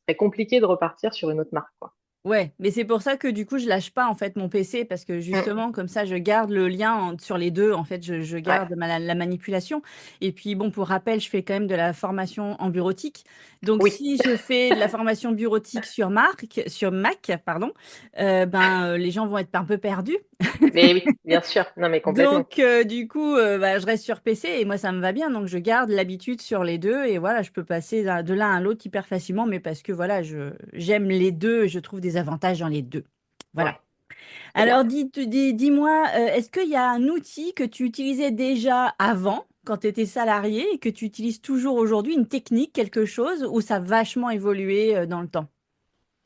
[SPEAKER 2] c'est compliqué de repartir sur une autre marque, quoi.
[SPEAKER 1] Ouais, mais c'est pour ça que du coup, je lâche pas en fait mon PC parce que
[SPEAKER 2] Mm,
[SPEAKER 1] justement, comme ça, je garde le lien sur les deux. En fait, je
[SPEAKER 2] ouais.
[SPEAKER 1] garde la manipulation. Et puis, bon, pour rappel, je fais quand même de la formation en bureautique. Donc,
[SPEAKER 2] Oui,
[SPEAKER 1] si je fais de la formation bureautique sur Mac, pardon, les gens vont être un peu perdus.
[SPEAKER 2] mais oui, bien sûr. Non, mais complètement.
[SPEAKER 1] Donc, du coup, je reste sur PC et moi, ça me va bien. Donc, je garde l'habitude sur les deux et voilà, je peux passer de l'un à l'autre hyper facilement, mais parce que voilà, j'aime les deux et je trouve des avantages dans les deux. Voilà.
[SPEAKER 2] Ouais, c'est bien.
[SPEAKER 1] Alors, dis-moi, est-ce qu'il y a un outil que tu utilisais déjà avant, quand tu étais salarié, et que tu utilises toujours aujourd'hui, une technique, quelque chose, ou ça a vachement évolué dans le temps?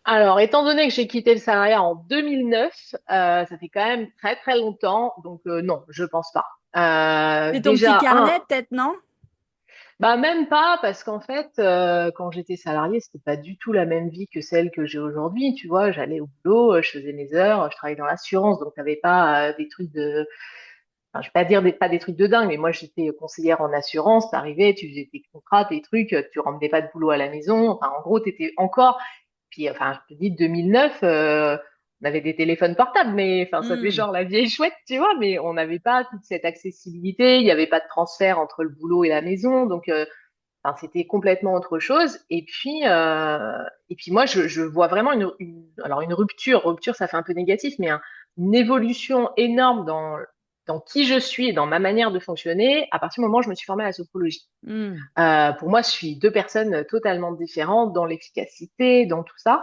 [SPEAKER 2] Alors, étant donné que j'ai quitté le salariat en 2009, ça fait quand même très très longtemps, donc non, je pense pas.
[SPEAKER 1] C'est ton petit
[SPEAKER 2] Déjà,
[SPEAKER 1] carnet, peut-être, non?
[SPEAKER 2] bah même pas, parce qu'en fait, quand j'étais salariée, c'était pas du tout la même vie que celle que j'ai aujourd'hui. Tu vois, j'allais au boulot, je faisais mes heures, je travaillais dans l'assurance, donc t'avais pas des trucs de, enfin, je vais pas dire pas des trucs de dingue, mais moi j'étais conseillère en assurance, t'arrivais, tu faisais tes contrats, tes trucs, tu ramenais pas de boulot à la maison. Enfin, en gros, t'étais encore. Puis, enfin, je te dis, 2009, on avait des téléphones portables, mais enfin, ça fait
[SPEAKER 1] Hmm.
[SPEAKER 2] genre la vieille chouette, tu vois, mais on n'avait pas toute cette accessibilité, il n'y avait pas de transfert entre le boulot et la maison, donc enfin, c'était complètement autre chose. Et puis moi, je vois vraiment alors une rupture, rupture, ça fait un peu négatif, mais une évolution énorme dans qui je suis et dans ma manière de fonctionner à partir du moment où je me suis formée à la sophrologie.
[SPEAKER 1] Hmm.
[SPEAKER 2] Pour moi, je suis deux personnes totalement différentes dans l'efficacité, dans tout ça.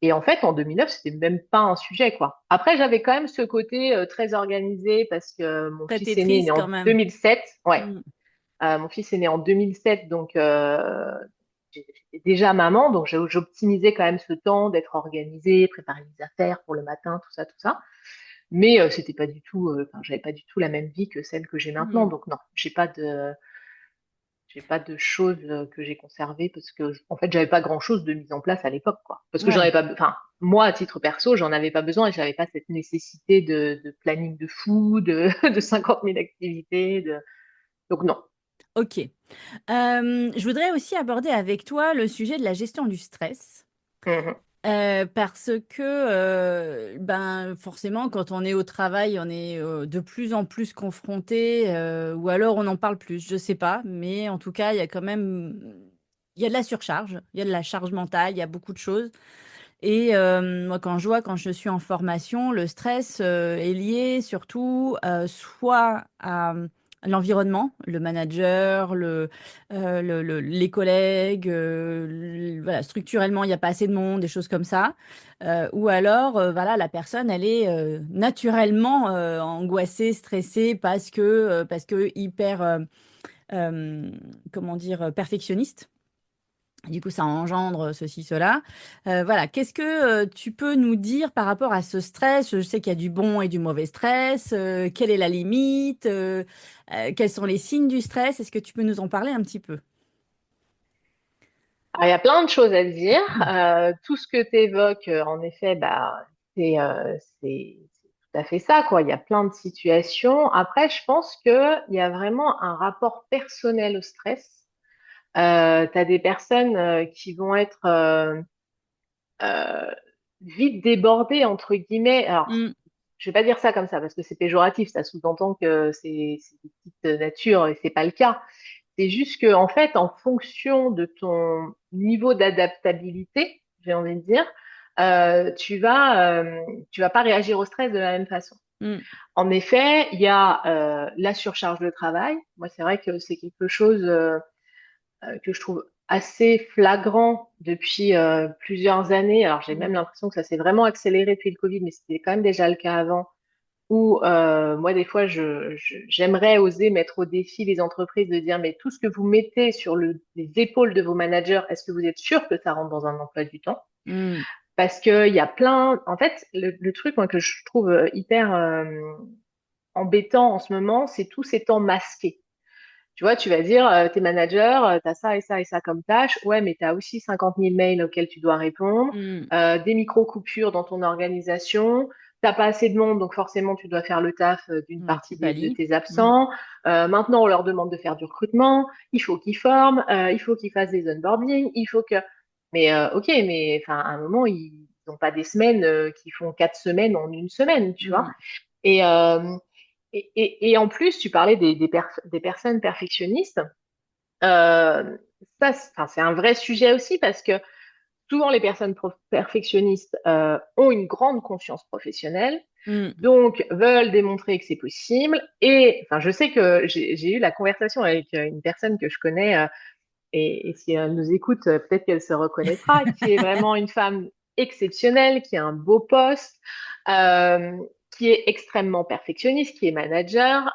[SPEAKER 2] Et en fait, en 2009, c'était même pas un sujet, quoi. Après, j'avais quand même ce côté très organisé parce que mon fils est né
[SPEAKER 1] Protectrice quand
[SPEAKER 2] en
[SPEAKER 1] même.
[SPEAKER 2] 2007. Ouais,
[SPEAKER 1] Hmm.
[SPEAKER 2] mon fils est né en 2007, donc j'étais déjà maman, donc j'optimisais quand même ce temps d'être organisée, préparer les affaires pour le matin, tout ça, tout ça. Mais c'était pas du tout, enfin, j'avais pas du tout la même vie que celle que j'ai maintenant,
[SPEAKER 1] Hmm.
[SPEAKER 2] donc non, j'ai pas de choses que j'ai conservées parce que, en fait, j'avais pas grand-chose de mise en place à l'époque, quoi. Parce que j'en avais
[SPEAKER 1] Ouais.
[SPEAKER 2] pas, enfin, moi, à titre perso, j'en avais pas besoin et j'avais pas cette nécessité de planning de fou, de 50 000 activités, donc non.
[SPEAKER 1] Ok. Je voudrais aussi aborder avec toi le sujet de la gestion du stress.
[SPEAKER 2] Mhm.
[SPEAKER 1] Parce que ben forcément quand on est au travail on est de plus en plus confronté ou alors on en parle plus, je sais pas, mais en tout cas il y a quand même il y a de la surcharge, il y a de la charge mentale, il y a beaucoup de choses. Et moi, quand je vois, quand je suis en formation, le stress est lié surtout soit à l'environnement, le manager, les collègues, voilà, structurellement, il n'y a pas assez de monde, des choses comme ça. Ou alors, voilà, la personne, elle est naturellement angoissée, stressée parce que hyper, euh, comment dire, perfectionniste. Du coup, ça engendre ceci, cela. Voilà. Qu'est-ce que tu peux nous dire par rapport à ce stress? Je sais qu'il y a du bon et du mauvais stress. Quelle est la limite? Quels sont les signes du stress? Est-ce que tu peux nous en parler un petit peu?
[SPEAKER 2] Alors, il y a plein de choses à dire. Tout ce que tu évoques, en effet, bah, c'est tout à fait ça, quoi. Il y a plein de situations. Après, je pense qu'il y a vraiment un rapport personnel au stress. Tu as des personnes qui vont être euh, vite débordées, entre guillemets. Alors,
[SPEAKER 1] Mm,
[SPEAKER 2] je vais pas dire ça comme ça parce que c'est péjoratif. Ça sous-entend que c'est des petites natures et c'est pas le cas. C'est juste que, en fait, en fonction de ton niveau d'adaptabilité, j'ai envie de dire, tu vas pas réagir au stress de la même façon.
[SPEAKER 1] mm,
[SPEAKER 2] En effet, il y a la surcharge de travail. Moi, c'est vrai que c'est quelque chose que je trouve assez flagrant depuis plusieurs années. Alors, j'ai même
[SPEAKER 1] mm.
[SPEAKER 2] l'impression que ça s'est vraiment accéléré depuis le Covid, mais c'était quand même déjà le cas avant où moi, des fois, j'aimerais oser mettre au défi les entreprises de dire, mais tout ce que vous mettez sur les épaules de vos managers, est-ce que vous êtes sûr que ça rentre dans un emploi du temps?
[SPEAKER 1] Mm.
[SPEAKER 2] Parce qu'il y a plein, en fait, le truc moi, que je trouve hyper embêtant en ce moment, c'est tous ces temps masqués. Tu vois, tu vas dire, t'es manager, t'as ça et ça comme tâche. Ouais, mais t'as aussi 50 000 mails auxquels tu dois répondre,
[SPEAKER 1] Mm.
[SPEAKER 2] des micro-coupures dans ton organisation. T'as pas assez de monde, donc forcément, tu dois faire le taf d'une
[SPEAKER 1] Ouais, tu
[SPEAKER 2] partie de
[SPEAKER 1] pallies.
[SPEAKER 2] tes
[SPEAKER 1] Mm.
[SPEAKER 2] absents. Maintenant, on leur demande de faire du recrutement. Il faut qu'ils forment, il faut qu'ils fassent des onboarding, il faut que... Mais ok, mais enfin, à un moment, ils n'ont pas des semaines qui font 4 semaines en une semaine, tu vois.
[SPEAKER 1] Mm.
[SPEAKER 2] Et, et en plus, tu parlais des personnes perfectionnistes. Euh, ça, enfin, c'est un vrai sujet aussi parce que souvent les personnes perfectionnistes ont une grande conscience professionnelle,
[SPEAKER 1] Mm.
[SPEAKER 2] donc veulent démontrer que c'est possible. Et enfin, je sais que j'ai eu la conversation avec une personne que je connais, et si elle nous écoute, peut-être qu'elle se reconnaîtra, qui est vraiment une femme exceptionnelle, qui a un beau poste, euh, qui est extrêmement perfectionniste, qui est manager.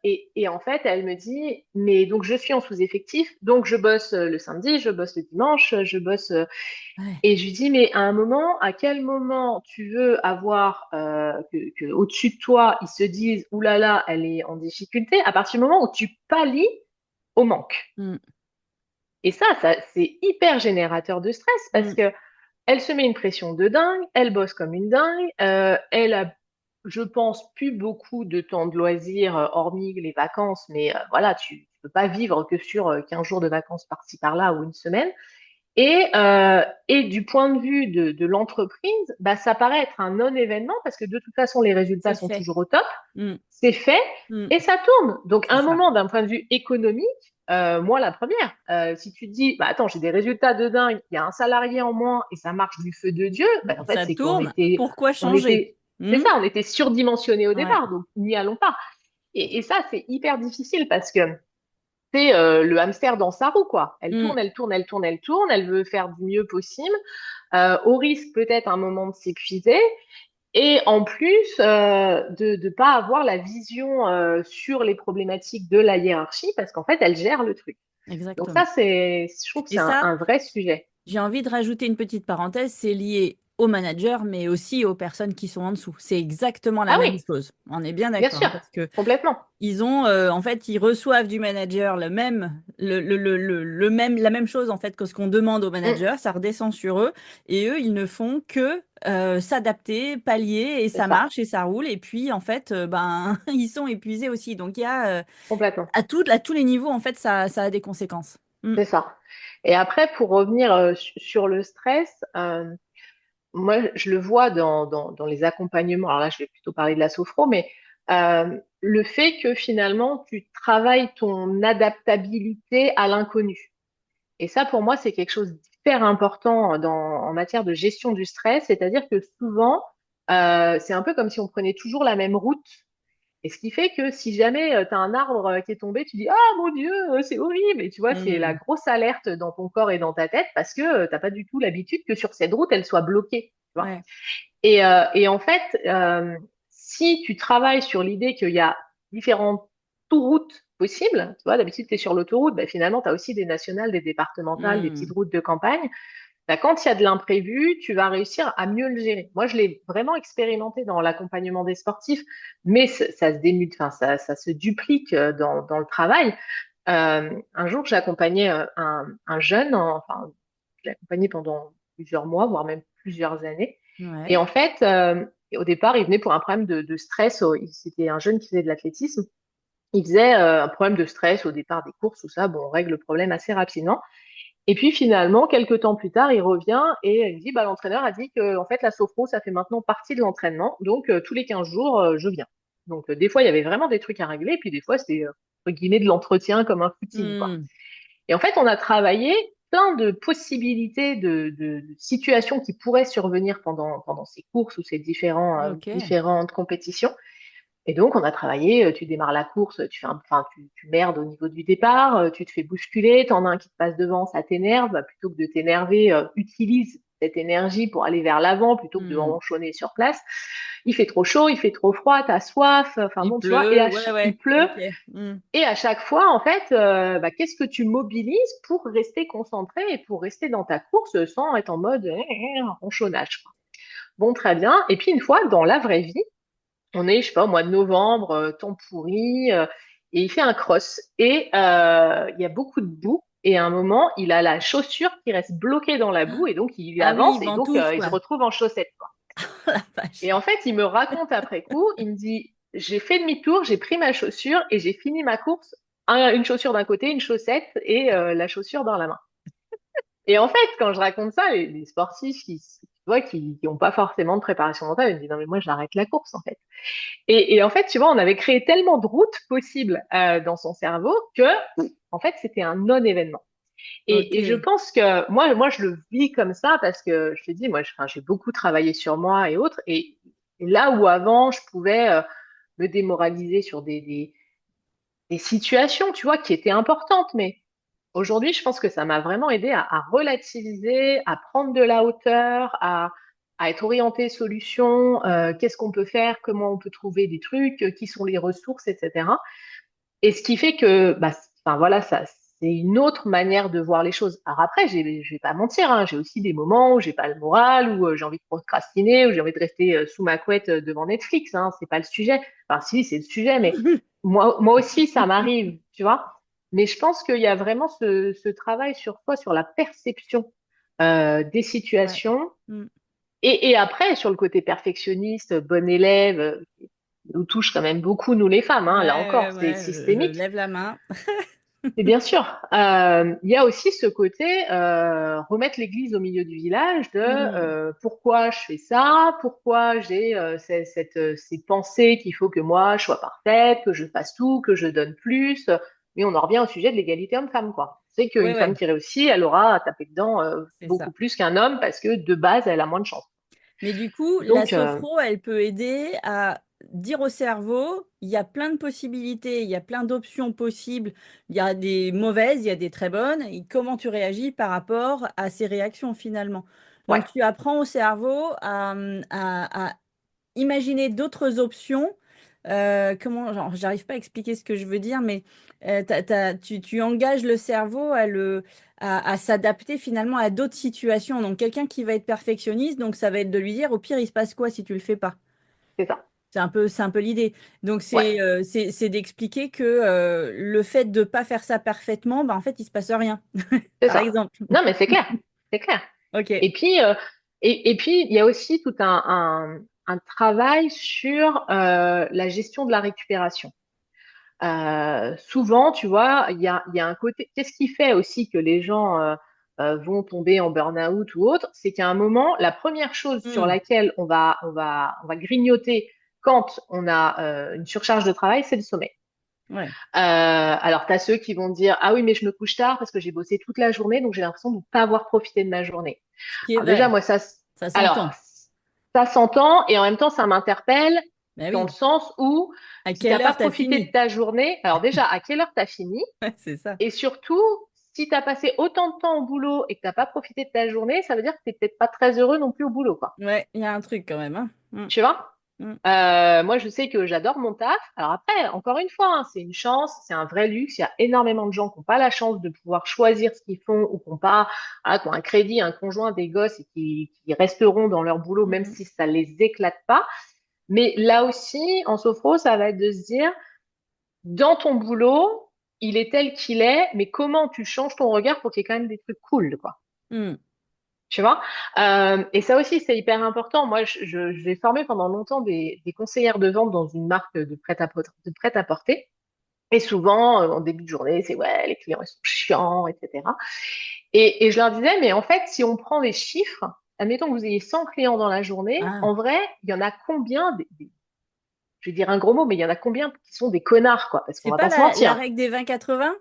[SPEAKER 2] Et en fait, elle me dit, mais donc je suis en sous-effectif, donc je bosse le samedi, je bosse le dimanche, je bosse.
[SPEAKER 1] Ouais.
[SPEAKER 2] Et je lui dis, mais à un moment, à quel moment tu veux avoir que au-dessus de toi, ils se disent, oulala, là là, elle est en difficulté, à partir du moment où tu pallies au manque.
[SPEAKER 1] Mm.
[SPEAKER 2] Et ça, c'est hyper générateur de stress parce
[SPEAKER 1] Mm.
[SPEAKER 2] que elle se met une pression de dingue, elle bosse comme une dingue, elle a, je pense, plus beaucoup de temps de loisirs, hormis les vacances, mais voilà, tu peux pas vivre que sur 15 jours de vacances par-ci par-là ou une semaine. Et du point de vue de l'entreprise, bah, ça paraît être un non-événement parce que de toute façon, les résultats
[SPEAKER 1] C'est
[SPEAKER 2] sont
[SPEAKER 1] fait.
[SPEAKER 2] toujours au top,
[SPEAKER 1] Mm.
[SPEAKER 2] c'est fait
[SPEAKER 1] Mm.
[SPEAKER 2] et ça tourne. Donc, à
[SPEAKER 1] C'est
[SPEAKER 2] un
[SPEAKER 1] ça.
[SPEAKER 2] moment, d'un point de vue économique, moi, la première, si tu te dis, bah, attends, j'ai des résultats de dingue, il y a un salarié en moins et ça marche du feu de Dieu, bah, en fait,
[SPEAKER 1] Ça
[SPEAKER 2] c'est qu'on
[SPEAKER 1] tourne.
[SPEAKER 2] était,
[SPEAKER 1] Pourquoi
[SPEAKER 2] on
[SPEAKER 1] changer?
[SPEAKER 2] était, C'est
[SPEAKER 1] Hmm.
[SPEAKER 2] ça, on était surdimensionné au
[SPEAKER 1] Ouais.
[SPEAKER 2] départ, donc n'y allons pas. Et ça, c'est hyper difficile parce que c'est le hamster dans sa roue, quoi. Elle
[SPEAKER 1] Hmm.
[SPEAKER 2] tourne, elle tourne, elle tourne, elle tourne, elle veut faire du mieux possible, au risque peut-être un moment de s'épuiser, et en plus de ne pas avoir la vision sur les problématiques de la hiérarchie, parce qu'en fait, elle gère le truc. Donc ça,
[SPEAKER 1] Exactement.
[SPEAKER 2] je trouve que
[SPEAKER 1] Et
[SPEAKER 2] c'est
[SPEAKER 1] ça,
[SPEAKER 2] un vrai sujet.
[SPEAKER 1] j'ai envie de rajouter une petite parenthèse, c'est lié aux managers, mais aussi aux personnes qui sont en dessous. C'est exactement la
[SPEAKER 2] Ah
[SPEAKER 1] même
[SPEAKER 2] oui,
[SPEAKER 1] chose. On est bien
[SPEAKER 2] bien
[SPEAKER 1] d'accord, hein,
[SPEAKER 2] sûr,
[SPEAKER 1] parce que
[SPEAKER 2] complètement.
[SPEAKER 1] ils ont, en fait, ils reçoivent du manager la même chose en fait que ce qu'on demande au
[SPEAKER 2] Mm,
[SPEAKER 1] manager. Ça redescend sur eux et eux, ils ne font que s'adapter, pallier et
[SPEAKER 2] c'est
[SPEAKER 1] ça
[SPEAKER 2] ça,
[SPEAKER 1] marche et ça roule. Et puis en fait, ben ils sont épuisés aussi. Donc il y a
[SPEAKER 2] complètement.
[SPEAKER 1] à tous les niveaux en fait, ça a des conséquences. Mm.
[SPEAKER 2] C'est ça. Et après, pour revenir sur le stress, moi, je le vois dans les accompagnements. Alors là, je vais plutôt parler de la sophro, mais le fait que finalement, tu travailles ton adaptabilité à l'inconnu. Et ça, pour moi, c'est quelque chose d'hyper important en matière de gestion du stress. C'est-à-dire que souvent, c'est un peu comme si on prenait toujours la même route. Et ce qui fait que si jamais tu as un arbre qui est tombé, tu dis, ah mon Dieu, c'est horrible. Et tu vois, c'est la
[SPEAKER 1] Mm.
[SPEAKER 2] grosse alerte dans ton corps et dans ta tête parce que t'as pas du tout l'habitude que sur cette route, elle soit bloquée. Tu vois.
[SPEAKER 1] Ouais.
[SPEAKER 2] Et en fait, si tu travailles sur l'idée qu'il y a différentes routes possibles, tu vois, d'habitude, tu es sur l'autoroute, ben, finalement, tu as aussi des nationales, des départementales, des petites
[SPEAKER 1] Mm.
[SPEAKER 2] routes de campagne. Ben, quand il y a de l'imprévu, tu vas réussir à mieux le gérer. Moi, je l'ai vraiment expérimenté dans l'accompagnement des sportifs, mais ça se démute, enfin, ça se duplique dans le travail. Un jour, j'accompagnais un jeune, enfin, je l'ai accompagné pendant plusieurs mois, voire même plusieurs années. Et
[SPEAKER 1] Ouais.
[SPEAKER 2] en fait, au départ, il venait pour un problème de stress. C'était un jeune qui faisait de l'athlétisme. Il faisait un problème de stress au départ des courses, tout ça. Bon, on règle le problème assez rapidement. Et puis finalement, quelques temps plus tard, il revient et il me dit, bah, l'entraîneur a dit que en fait, la sophro, ça fait maintenant partie de l'entraînement. Donc, tous les 15 jours, je viens. Donc, des fois, il y avait vraiment des trucs à régler. Et puis, des fois, c'était, entre guillemets, de l'entretien comme un footing, quoi.
[SPEAKER 1] Mm.
[SPEAKER 2] Et en fait, on a travaillé plein de possibilités de situations qui pourraient survenir pendant ces courses ou ces
[SPEAKER 1] Ok.
[SPEAKER 2] différentes compétitions. Et donc, on a travaillé, tu démarres la course, enfin, tu merdes au niveau du départ, tu te fais bousculer, t'en as un qui te passe devant, ça t'énerve, bah, plutôt que de t'énerver, utilise cette énergie pour aller vers l'avant plutôt que de
[SPEAKER 1] Mm.
[SPEAKER 2] ronchonner sur place. Il fait trop chaud, il fait trop froid, t'as soif, enfin
[SPEAKER 1] Il
[SPEAKER 2] bon, tu vois, et
[SPEAKER 1] pleut, ouais,
[SPEAKER 2] il
[SPEAKER 1] ouais.
[SPEAKER 2] pleut,
[SPEAKER 1] Ok. Mm.
[SPEAKER 2] et à chaque fois, en fait, bah, qu'est-ce que tu mobilises pour rester concentré et pour rester dans ta course sans être en mode ronchonnage, quoi. Bon, très bien. Et puis une fois, dans la vraie vie, on est, je sais pas, au mois de novembre, temps pourri, et il fait un cross. Et il y a beaucoup de boue. Et à un moment, il a la chaussure qui reste bloquée dans la boue, et donc il
[SPEAKER 1] Ah
[SPEAKER 2] avance,
[SPEAKER 1] oui,
[SPEAKER 2] et donc
[SPEAKER 1] ventouse,
[SPEAKER 2] il se
[SPEAKER 1] quoi.
[SPEAKER 2] retrouve en chaussettes, quoi.
[SPEAKER 1] La vache.
[SPEAKER 2] Et en fait, il me raconte après coup, il me dit, j'ai fait demi-tour, j'ai pris ma chaussure et j'ai fini ma course, une chaussure d'un côté, une chaussette et la chaussure dans la main. Et en fait, quand je raconte ça, les sportifs tu vois, qui ont pas forcément de préparation mentale, ils me disent, non mais moi j'arrête la course en fait. Et en fait, tu vois, on avait créé tellement de routes possibles dans son cerveau que, en fait, c'était un non-événement. Et je
[SPEAKER 1] Ok.
[SPEAKER 2] pense que moi, je le vis comme ça parce que je te dis, moi, enfin, j'ai beaucoup travaillé sur moi et autres. Et là où avant, je pouvais me démoraliser sur des situations, tu vois, qui étaient importantes. Mais aujourd'hui, je pense que ça m'a vraiment aidé à relativiser, à prendre de la hauteur, à être orienté solution, qu'est-ce qu'on peut faire, comment on peut trouver des trucs, qui sont les ressources, etc. Et ce qui fait que, bah, enfin voilà, ça, c'est une autre manière de voir les choses. Alors après, je vais pas mentir, hein, j'ai aussi des moments où j'ai pas le moral, où j'ai envie de procrastiner, où j'ai envie de rester sous ma couette devant Netflix. Hein, c'est pas le sujet. Enfin, si, c'est le sujet, mais moi aussi, ça m'arrive, tu vois. Mais je pense qu'il y a vraiment ce travail sur quoi, sur la perception des
[SPEAKER 1] Ouais.
[SPEAKER 2] situations.
[SPEAKER 1] Mm.
[SPEAKER 2] Et après, sur le côté perfectionniste, bon élève, nous touche quand même beaucoup, nous les femmes. Hein, là
[SPEAKER 1] Ouais, ouais,
[SPEAKER 2] encore, c'est
[SPEAKER 1] ouais. Je
[SPEAKER 2] systémique.
[SPEAKER 1] lève la main.
[SPEAKER 2] Et bien sûr, il y a aussi ce côté remettre l'église au milieu du village de
[SPEAKER 1] Mm.
[SPEAKER 2] pourquoi je fais ça, pourquoi j'ai ces pensées qu'il faut que moi je sois parfaite, que je fasse tout, que je donne plus. Mais on en revient au sujet de l'égalité homme-femme, quoi. C'est
[SPEAKER 1] Ouais,
[SPEAKER 2] qu'une femme
[SPEAKER 1] ouais.
[SPEAKER 2] qui réussit, elle aura à taper dedans
[SPEAKER 1] C'est
[SPEAKER 2] beaucoup
[SPEAKER 1] ça.
[SPEAKER 2] plus qu'un homme parce que de base, elle a moins de chance.
[SPEAKER 1] Mais du coup, la
[SPEAKER 2] Donc,
[SPEAKER 1] sophro, elle peut aider à dire au cerveau, il y a plein de possibilités, il y a plein d'options possibles, il y a des mauvaises, il y a des très bonnes, et comment tu réagis par rapport à ces réactions finalement.
[SPEAKER 2] ouais,
[SPEAKER 1] Donc tu apprends au cerveau à imaginer d'autres options. Comment, genre, j'arrive pas à expliquer ce que je veux dire, mais tu engages le cerveau à s'adapter finalement à d'autres situations. Donc, quelqu'un qui va être perfectionniste, donc ça va être de lui dire, au pire, il se passe quoi si tu le fais pas?
[SPEAKER 2] c'est ça.
[SPEAKER 1] C'est un peu l'idée. Donc,
[SPEAKER 2] Ouais,
[SPEAKER 1] c'est d'expliquer que le fait de pas faire ça parfaitement, bah, en fait, il se passe rien,
[SPEAKER 2] c'est
[SPEAKER 1] par
[SPEAKER 2] ça.
[SPEAKER 1] exemple.
[SPEAKER 2] Non, mais c'est clair, c'est clair.
[SPEAKER 1] Ok.
[SPEAKER 2] Et puis, et puis, il y a aussi tout un travail sur la gestion de la récupération. Souvent, tu vois, il y a un côté. Qu'est-ce qui fait aussi que les gens vont tomber en burn-out ou autre? C'est qu'à un moment, la première chose sur
[SPEAKER 1] Hmm.
[SPEAKER 2] laquelle on va grignoter quand on a une surcharge de travail, c'est le sommeil.
[SPEAKER 1] Ouais.
[SPEAKER 2] Alors, tu as ceux qui vont dire, ah oui, mais je me couche tard parce que j'ai bossé toute la journée, donc j'ai l'impression de ne pas avoir profité de ma journée.
[SPEAKER 1] Ce qui est
[SPEAKER 2] Alors déjà,
[SPEAKER 1] vrai,
[SPEAKER 2] moi,
[SPEAKER 1] ça
[SPEAKER 2] alors,
[SPEAKER 1] s'entend.
[SPEAKER 2] ça s'entend et en même temps, ça m'interpelle
[SPEAKER 1] Ben
[SPEAKER 2] dans le
[SPEAKER 1] oui.
[SPEAKER 2] sens où
[SPEAKER 1] À
[SPEAKER 2] si t'as
[SPEAKER 1] quelle
[SPEAKER 2] pas
[SPEAKER 1] heure t'as
[SPEAKER 2] profité de
[SPEAKER 1] fini?
[SPEAKER 2] ta journée, alors déjà, à quelle heure t'as fini?
[SPEAKER 1] Ouais, c'est ça.
[SPEAKER 2] Et surtout, si t'as passé autant de temps au boulot et que t'as pas profité de ta journée, ça veut dire que t'es peut-être pas très heureux non plus au boulot, quoi.
[SPEAKER 1] Ouais, il y a un truc quand même, hein.
[SPEAKER 2] Tu vois?
[SPEAKER 1] Mm.
[SPEAKER 2] Moi, je sais que j'adore mon taf. Alors après, encore une fois, hein, c'est une chance, c'est un vrai luxe. Il y a énormément de gens qui n'ont pas la chance de pouvoir choisir ce qu'ils font ou qui n'ont pas, voilà, qui ont un crédit, un conjoint, des gosses et qui resteront dans leur boulot même
[SPEAKER 1] Mm.
[SPEAKER 2] si ça les éclate pas. Mais là aussi, en sophro, ça va être de se dire, dans ton boulot, il est tel qu'il est, mais comment tu changes ton regard pour qu'il y ait quand même des trucs cool, quoi.
[SPEAKER 1] Mm.
[SPEAKER 2] Tu vois? Et ça aussi, c'est hyper important. Moi, j'ai formé pendant longtemps des conseillères de vente dans une marque de prêt-à-porter. Et souvent, en début de journée, c'est ouais, les clients, ils sont chiants, etc. Et je leur disais, mais en fait, si on prend les chiffres, admettons que vous ayez 100 clients dans la journée,
[SPEAKER 1] Ah,
[SPEAKER 2] en vrai, il y en a combien, je vais dire un gros mot, mais il y en a combien qui sont des connards, quoi, parce qu'on
[SPEAKER 1] c'est
[SPEAKER 2] va
[SPEAKER 1] pas
[SPEAKER 2] pas se
[SPEAKER 1] la
[SPEAKER 2] mentir.
[SPEAKER 1] règle des 20-80?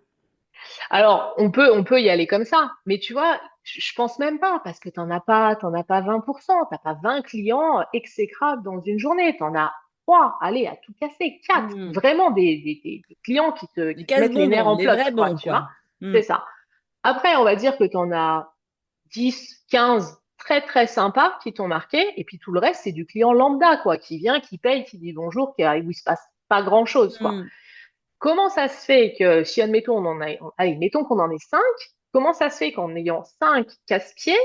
[SPEAKER 2] Alors, on peut y aller comme ça, mais tu vois, je pense même pas, parce que t'en as pas 20%, t'as pas 20 clients exécrables dans une journée, t'en as 3, allez, à tout casser, 4,
[SPEAKER 1] Mm.
[SPEAKER 2] vraiment des clients
[SPEAKER 1] Les
[SPEAKER 2] qui te mettent les nerfs
[SPEAKER 1] casse-bonbons,
[SPEAKER 2] en
[SPEAKER 1] les
[SPEAKER 2] plâtre,
[SPEAKER 1] vrais
[SPEAKER 2] quoi,
[SPEAKER 1] bons,
[SPEAKER 2] tu
[SPEAKER 1] quoi.
[SPEAKER 2] vois,
[SPEAKER 1] Mm.
[SPEAKER 2] c'est ça. Après, on va dire que t'en as 10, 15 très très sympas qui t'ont marqué, et puis tout le reste, c'est du client lambda, quoi, qui vient, qui paye, qui dit bonjour, où il se passe pas grand-chose, quoi.
[SPEAKER 1] Mm.
[SPEAKER 2] Comment ça se fait que si, admettons, allez, mettons qu'on en ait 5, comment ça se fait qu'en ayant 5 casse-pieds,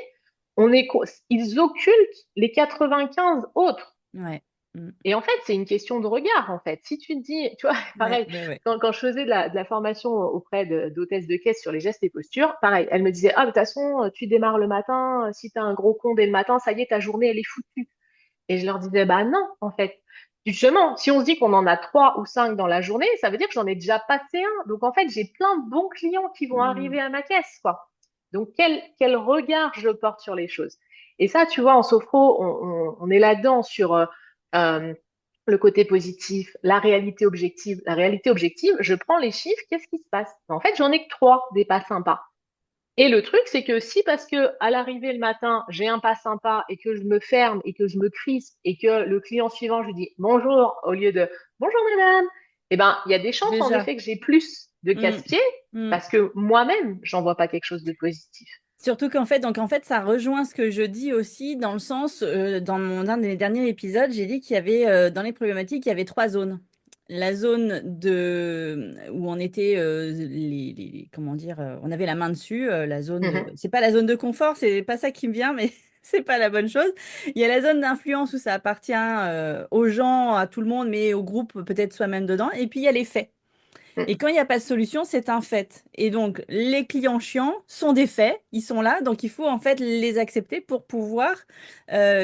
[SPEAKER 2] ils occultent les 95 autres?
[SPEAKER 1] Ouais. Mm.
[SPEAKER 2] Et en fait, c'est une question de regard, en fait. Si tu te dis, tu vois,
[SPEAKER 1] Ouais,
[SPEAKER 2] pareil,
[SPEAKER 1] ouais, ouais.
[SPEAKER 2] quand je faisais de la formation auprès d'hôtesses de caisse sur les gestes et postures, pareil, elle me disait, ah, de toute façon, tu démarres le matin, si tu as un gros con dès le matin, ça y est, ta journée, elle est foutue. Et je leur disais, bah non, en fait. Justement, si on se dit qu'on en a 3 ou 5 dans la journée, ça veut dire que j'en ai déjà passé un. Donc, en fait, j'ai plein de bons clients qui vont
[SPEAKER 1] Mm.
[SPEAKER 2] arriver à ma caisse, quoi. Donc, quel regard je porte sur les choses. Et ça, tu vois, en sophro, on est là-dedans sur euh, le côté positif, la réalité objective. La réalité objective, je prends les chiffres, qu'est-ce qui se passe? En fait, j'en ai que 3 des pas sympas. Et le truc, c'est que si parce que à l'arrivée le matin, j'ai un pas sympa et que je me ferme et que je me crispe et que le client suivant, je lui dis bonjour au lieu de bonjour madame, eh ben, il y a des chances en
[SPEAKER 1] Déjà.
[SPEAKER 2] effet que j'ai plus de
[SPEAKER 1] Mm.
[SPEAKER 2] casse-pieds
[SPEAKER 1] Mm.
[SPEAKER 2] parce que moi-même, j'en vois pas quelque chose de positif.
[SPEAKER 1] Surtout qu'en fait, donc en fait, ça rejoint ce que je dis aussi dans le sens, dans un des derniers épisodes, j'ai dit qu'il y avait dans les problématiques, il y avait trois zones. La zone où on était comment dire, on avait la main dessus, la zone de,
[SPEAKER 2] Mhm.
[SPEAKER 1] c'est pas la zone de confort, c'est pas ça qui me vient, mais c'est pas la bonne chose. Il y a la zone d'influence où ça appartient aux gens, à tout le monde, mais au groupe peut-être soi-même dedans. Et puis il y a les faits.
[SPEAKER 2] Mhm.
[SPEAKER 1] Et quand il n'y a pas de solution, c'est un fait. Et donc, les clients chiants sont des faits, ils sont là, donc il faut en fait les accepter pour pouvoir,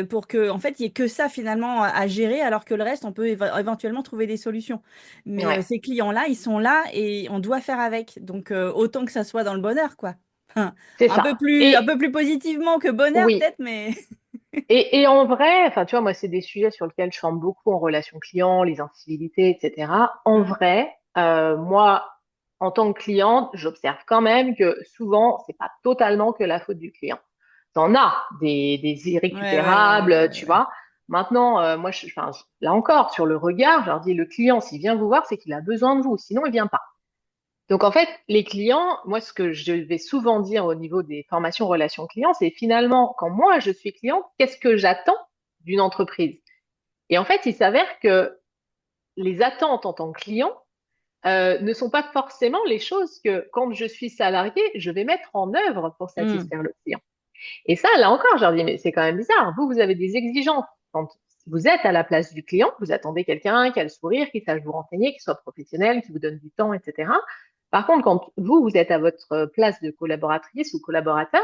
[SPEAKER 1] pour que, en fait, il n'y ait que ça finalement à gérer, alors que le reste, on peut éventuellement trouver des solutions. Mais
[SPEAKER 2] Ouais,
[SPEAKER 1] ces clients-là, ils sont là et on doit faire avec. Donc, autant que ça soit dans le bonheur, quoi.
[SPEAKER 2] c'est
[SPEAKER 1] Un
[SPEAKER 2] ça.
[SPEAKER 1] peu plus, un
[SPEAKER 2] Et
[SPEAKER 1] peu plus positivement que bonheur,
[SPEAKER 2] oui.
[SPEAKER 1] peut-être, mais.
[SPEAKER 2] Et en vrai, enfin, tu vois, moi, c'est des sujets sur lesquels je forme beaucoup en relation client, les incivilités, etc. En
[SPEAKER 1] Mm,
[SPEAKER 2] vrai, moi, en tant que cliente, j'observe quand même que souvent, c'est pas totalement que la faute du client. t'en as des
[SPEAKER 1] Ouais, ouais, ouais, ouais,
[SPEAKER 2] irrécupérables,
[SPEAKER 1] ouais,
[SPEAKER 2] tu
[SPEAKER 1] ouais.
[SPEAKER 2] vois. Maintenant, moi, enfin, là encore, sur le regard, je leur dis, le client, s'il vient vous voir, c'est qu'il a besoin de vous, sinon il vient pas. Donc en fait, les clients, moi, ce que je vais souvent dire au niveau des formations relations clients, c'est finalement, quand moi je suis cliente, qu'est-ce que j'attends d'une entreprise? Et en fait, il s'avère que les attentes en tant que client ne sont pas forcément les choses que, quand je suis salarié, je vais mettre en œuvre pour
[SPEAKER 1] Hmm.
[SPEAKER 2] satisfaire le client. Et ça, là encore, je leur dis, mais c'est quand même bizarre. Vous avez des exigences. Quand vous êtes à la place du client, vous attendez quelqu'un qui a le sourire, qui sache vous renseigner, qui soit professionnel, qui vous donne du temps, etc. Par contre, quand vous êtes à votre place de collaboratrice ou collaborateur,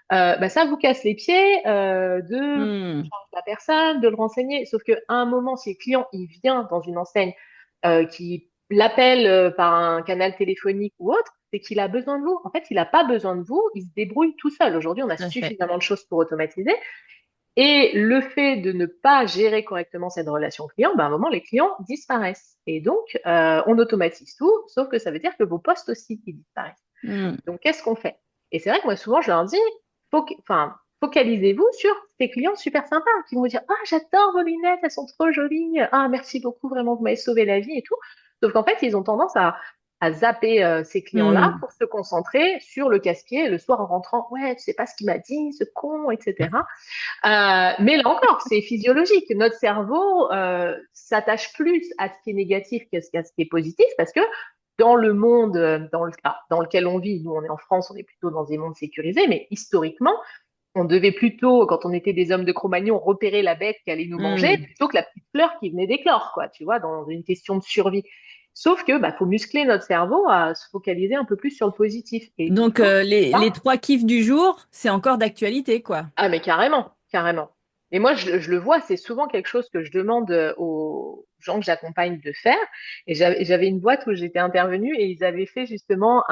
[SPEAKER 2] bah, ça vous casse les pieds de
[SPEAKER 1] Hmm.
[SPEAKER 2] la personne, de le renseigner. Sauf qu'à un moment, si le client il vient dans une enseigne qui l'appelle par un canal téléphonique ou autre, c'est qu'il a besoin de vous. En fait, il n'a pas besoin de vous, il se débrouille tout seul. Aujourd'hui, on a
[SPEAKER 1] Tout à fait.
[SPEAKER 2] suffisamment de choses pour automatiser. Et le fait de ne pas gérer correctement cette relation client, ben, à un moment, les clients disparaissent. Et donc, on automatise tout, sauf que ça veut dire que vos postes aussi, ils disparaissent.
[SPEAKER 1] Hmm.
[SPEAKER 2] Donc, qu'est-ce qu'on fait? Et c'est vrai que moi, souvent, je leur dis, enfin, focalisez-vous sur ces clients super sympas qui vont vous dire, ah, j'adore vos lunettes, elles sont trop jolies. Ah, merci beaucoup, vraiment, vous m'avez sauvé la vie et tout. Sauf qu'en fait, ils ont tendance à zapper ces clients-là
[SPEAKER 1] Hmm.
[SPEAKER 2] pour se concentrer sur le casse-pied le soir en rentrant. Ouais, tu sais pas ce qu'il m'a dit, ce con, etc. Mais là encore, c'est physiologique. Notre cerveau s'attache plus à ce qui est négatif qu'à ce qui est positif parce que dans le monde dans lequel on vit, nous on est en France, on est plutôt dans des mondes sécurisés, mais historiquement, on devait plutôt, quand on était des hommes de Cro-Magnon, repérer la bête qui allait nous manger
[SPEAKER 1] Hmm.
[SPEAKER 2] plutôt que la petite fleur qui venait d'éclore, quoi, tu vois, dans une question de survie. Sauf que bah, faut muscler notre cerveau à se focaliser un peu plus sur le positif. Et du
[SPEAKER 1] Donc,
[SPEAKER 2] coup,
[SPEAKER 1] les
[SPEAKER 2] ça,
[SPEAKER 1] trois kiffs du jour, c'est encore d'actualité, quoi.
[SPEAKER 2] ah, mais carrément, carrément. Et moi, je le vois, c'est souvent quelque chose que je demande aux gens que j'accompagne de faire. Et j'avais une boîte où j'étais intervenue et ils avaient fait justement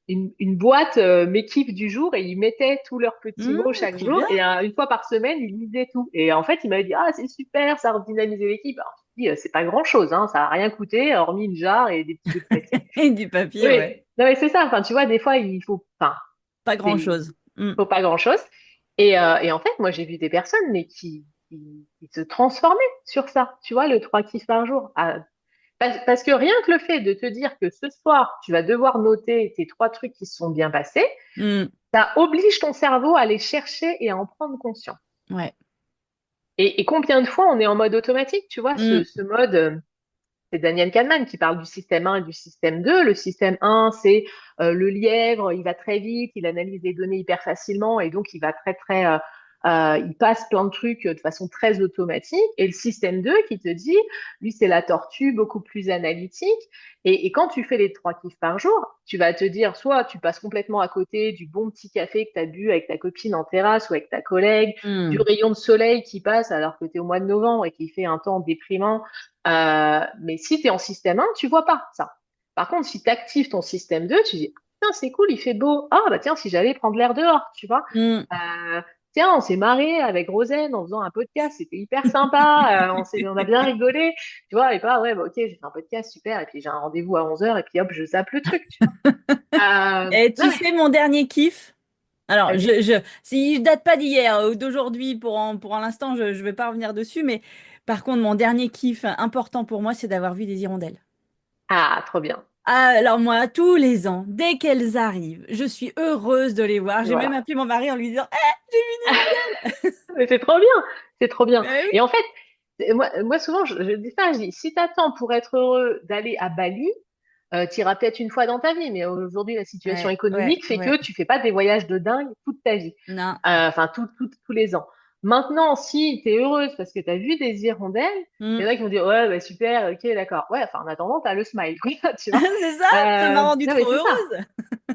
[SPEAKER 2] une boîte mes kiffs du jour et ils mettaient tous leurs petits mots chaque
[SPEAKER 1] Trop
[SPEAKER 2] jour
[SPEAKER 1] bien.
[SPEAKER 2] et une fois par semaine, ils lisaient tout. Et en fait, ils m'avaient dit, ah, c'est super, ça a redynamisé l'équipe. Alors, je me dis, c'est pas grand-chose, hein, ça a rien coûté, hormis une jarre et des petits bouts de papier.
[SPEAKER 1] Et du papier,
[SPEAKER 2] Oui,
[SPEAKER 1] ouais.
[SPEAKER 2] non, mais c'est ça. Enfin, tu vois, des fois, enfin,
[SPEAKER 1] Pas
[SPEAKER 2] c'est
[SPEAKER 1] grand-chose. Hmm.
[SPEAKER 2] faut pas grand-chose. Et en fait, moi, j'ai vu des personnes, mais qui se transformaient sur ça. Tu vois, le 3 kiffs par jour. Parce que rien que le fait de te dire que ce soir, tu vas devoir noter tes 3 trucs qui se sont bien passés,
[SPEAKER 1] Hmm.
[SPEAKER 2] ça oblige ton cerveau à les chercher et à en prendre conscience.
[SPEAKER 1] Ouais.
[SPEAKER 2] Et combien de fois on est en mode automatique, tu vois,
[SPEAKER 1] Hmm.
[SPEAKER 2] ce mode, c'est Daniel Kahneman qui parle du système 1 et du système 2. Le système 1, c'est le lièvre, il va très vite, il analyse les données hyper facilement et donc il va il passe plein de trucs de façon très automatique. Et le système 2 qui te dit, lui, c'est la tortue, beaucoup plus analytique. Et quand tu fais les 3 kiffs par jour, tu vas te dire, soit tu passes complètement à côté du bon petit café que tu as bu avec ta copine en terrasse ou avec ta collègue, du
[SPEAKER 1] Hmm.
[SPEAKER 2] rayon de soleil qui passe alors que tu es au mois de novembre et qui fait un temps déprimant. Mais si tu es en système 1, tu vois pas ça. Par contre, si tu actives ton système 2, tu dis, tiens, c'est cool, il fait beau. Ah, bah tiens, si j'allais prendre l'air dehors, tu vois.
[SPEAKER 1] Hmm.
[SPEAKER 2] Euh, Tiens, on s'est marré avec Rosen en faisant un podcast, c'était hyper sympa, on a bien rigolé, tu vois, et pas, ouais, bah, ok, j'ai fait un podcast, super, et puis j'ai un rendez-vous à 11 heures et puis hop, je zappe le truc, tu vois.
[SPEAKER 1] Et
[SPEAKER 2] Non,
[SPEAKER 1] tu sais, mon dernier kiff, alors,
[SPEAKER 2] vas-y.
[SPEAKER 1] si je date pas d'hier ou d'aujourd'hui, pour l'instant, je vais pas revenir dessus, mais par contre, mon dernier kiff important pour moi, c'est d'avoir vu des hirondelles.
[SPEAKER 2] Ah, trop bien.
[SPEAKER 1] Ah, alors moi, tous les ans, dès qu'elles arrivent, je suis heureuse de les voir.
[SPEAKER 2] Et
[SPEAKER 1] J'ai même
[SPEAKER 2] voilà.
[SPEAKER 1] appelé mon mari en lui disant, j'ai vu une hirondelle.
[SPEAKER 2] Mais c'est trop bien, c'est trop bien.
[SPEAKER 1] Ben oui.
[SPEAKER 2] Et en fait, moi souvent, je dis ça, je dis, si t'attends pour être heureux d'aller à Bali, tu iras peut-être une fois dans ta vie, mais aujourd'hui, la situation
[SPEAKER 1] Ouais, ouais,
[SPEAKER 2] économique fait
[SPEAKER 1] ouais.
[SPEAKER 2] que tu fais pas des voyages de dingue toute ta vie.
[SPEAKER 1] Non.
[SPEAKER 2] Enfin, tous les ans. Maintenant, si tu es heureuse parce que tu as vu des hirondelles, il y
[SPEAKER 1] Hmm.
[SPEAKER 2] en a qui vont dire, ouais, bah, super, ok, d'accord. Ouais, enfin, en attendant, tu as le smile, quoi, tu vois.
[SPEAKER 1] C'est ça, ça m'a rendue
[SPEAKER 2] Non, mais
[SPEAKER 1] trop
[SPEAKER 2] c'est ça.
[SPEAKER 1] heureuse.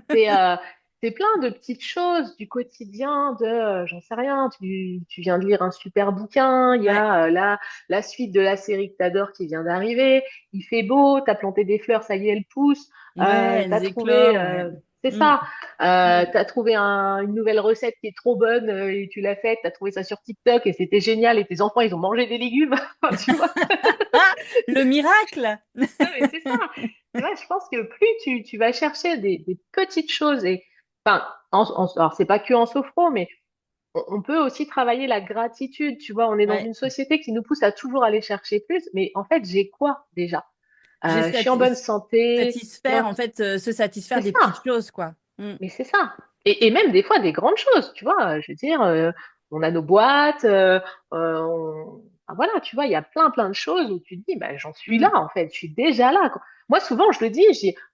[SPEAKER 2] C'est c'est plein de petites choses du quotidien, j'en sais rien, tu viens de lire un super bouquin, il y
[SPEAKER 1] Ouais,
[SPEAKER 2] a la suite de la série que t'adores qui vient d'arriver, il fait beau, t'as planté des fleurs, ça y est, elles poussent,
[SPEAKER 1] ouais,
[SPEAKER 2] t'as
[SPEAKER 1] elles
[SPEAKER 2] trouvé,
[SPEAKER 1] éclorent, ouais.
[SPEAKER 2] c'est
[SPEAKER 1] Hmm.
[SPEAKER 2] ça, t'as trouvé une nouvelle recette qui est trop bonne et tu l'as faite, t'as trouvé ça sur TikTok et c'était génial et tes enfants, ils ont mangé des légumes, Enfin, tu vois.
[SPEAKER 1] Ah, le miracle!
[SPEAKER 2] Non, mais c'est ça. Tu vois, je pense que plus tu vas chercher des petites choses et, enfin, alors c'est pas que en sophro, mais on peut aussi travailler la gratitude. Tu vois, on est dans
[SPEAKER 1] Ouais.
[SPEAKER 2] une société qui nous pousse à toujours aller chercher plus. Mais en fait, j'ai quoi déjà?
[SPEAKER 1] J'ai
[SPEAKER 2] Je suis en bonne santé. Tu
[SPEAKER 1] satisfaire,
[SPEAKER 2] vois,
[SPEAKER 1] en fait, se satisfaire
[SPEAKER 2] c'est
[SPEAKER 1] des petites
[SPEAKER 2] ça.
[SPEAKER 1] choses, quoi.
[SPEAKER 2] Mais c'est ça. Et même des fois des grandes choses, tu vois. Je veux dire, on a nos boîtes, enfin, voilà, tu vois, il y a plein de choses où tu te dis, bah, j'en suis là
[SPEAKER 1] Mm.
[SPEAKER 2] en fait, je suis déjà là, quoi. Moi, souvent, je le dis,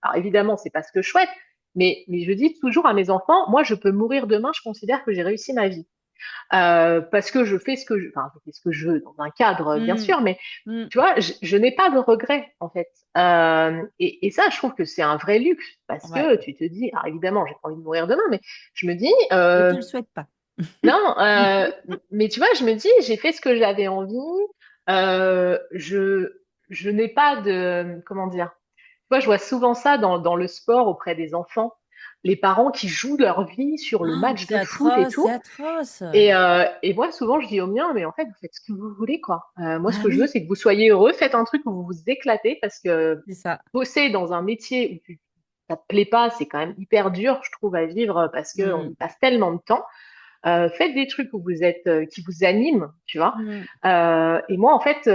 [SPEAKER 2] alors évidemment, c'est pas ce que je souhaite, mais je dis toujours à mes enfants, moi, je peux mourir demain, je considère que j'ai réussi ma vie. Parce que je fais ce que enfin, je fais ce que je veux dans un cadre, bien
[SPEAKER 1] Mm.
[SPEAKER 2] sûr, mais
[SPEAKER 1] Mm.
[SPEAKER 2] tu vois, je n'ai pas de regrets, en fait. Et ça, je trouve que c'est un vrai luxe parce
[SPEAKER 1] Ouais.
[SPEAKER 2] que tu te dis, alors évidemment, j'ai pas envie de mourir demain, mais je me dis,
[SPEAKER 1] Je te le souhaite pas.
[SPEAKER 2] non, mais tu vois, je me dis, j'ai fait ce que j'avais envie. Euh, je, je n'ai pas de, comment dire, tu vois, je vois souvent ça dans le sport auprès des enfants, les parents qui jouent leur vie sur le
[SPEAKER 1] Oh,
[SPEAKER 2] match
[SPEAKER 1] c'est
[SPEAKER 2] de foot et
[SPEAKER 1] atroce, c'est
[SPEAKER 2] tout.
[SPEAKER 1] atroce.
[SPEAKER 2] Et moi, souvent, je dis aux miens, mais en fait, vous faites ce que vous voulez, quoi. Moi, ce
[SPEAKER 1] Ah
[SPEAKER 2] que je veux,
[SPEAKER 1] oui,
[SPEAKER 2] c'est que vous soyez heureux, faites un truc où vous vous éclatez, parce que
[SPEAKER 1] c'est ça.
[SPEAKER 2] bosser dans un métier où ça te plaît pas, c'est quand même hyper dur, je trouve, à vivre, parce qu'on
[SPEAKER 1] Mm.
[SPEAKER 2] y passe tellement de temps. Faites des trucs où vous êtes, qui vous animent, tu vois.
[SPEAKER 1] Mm.
[SPEAKER 2] Et moi, en fait,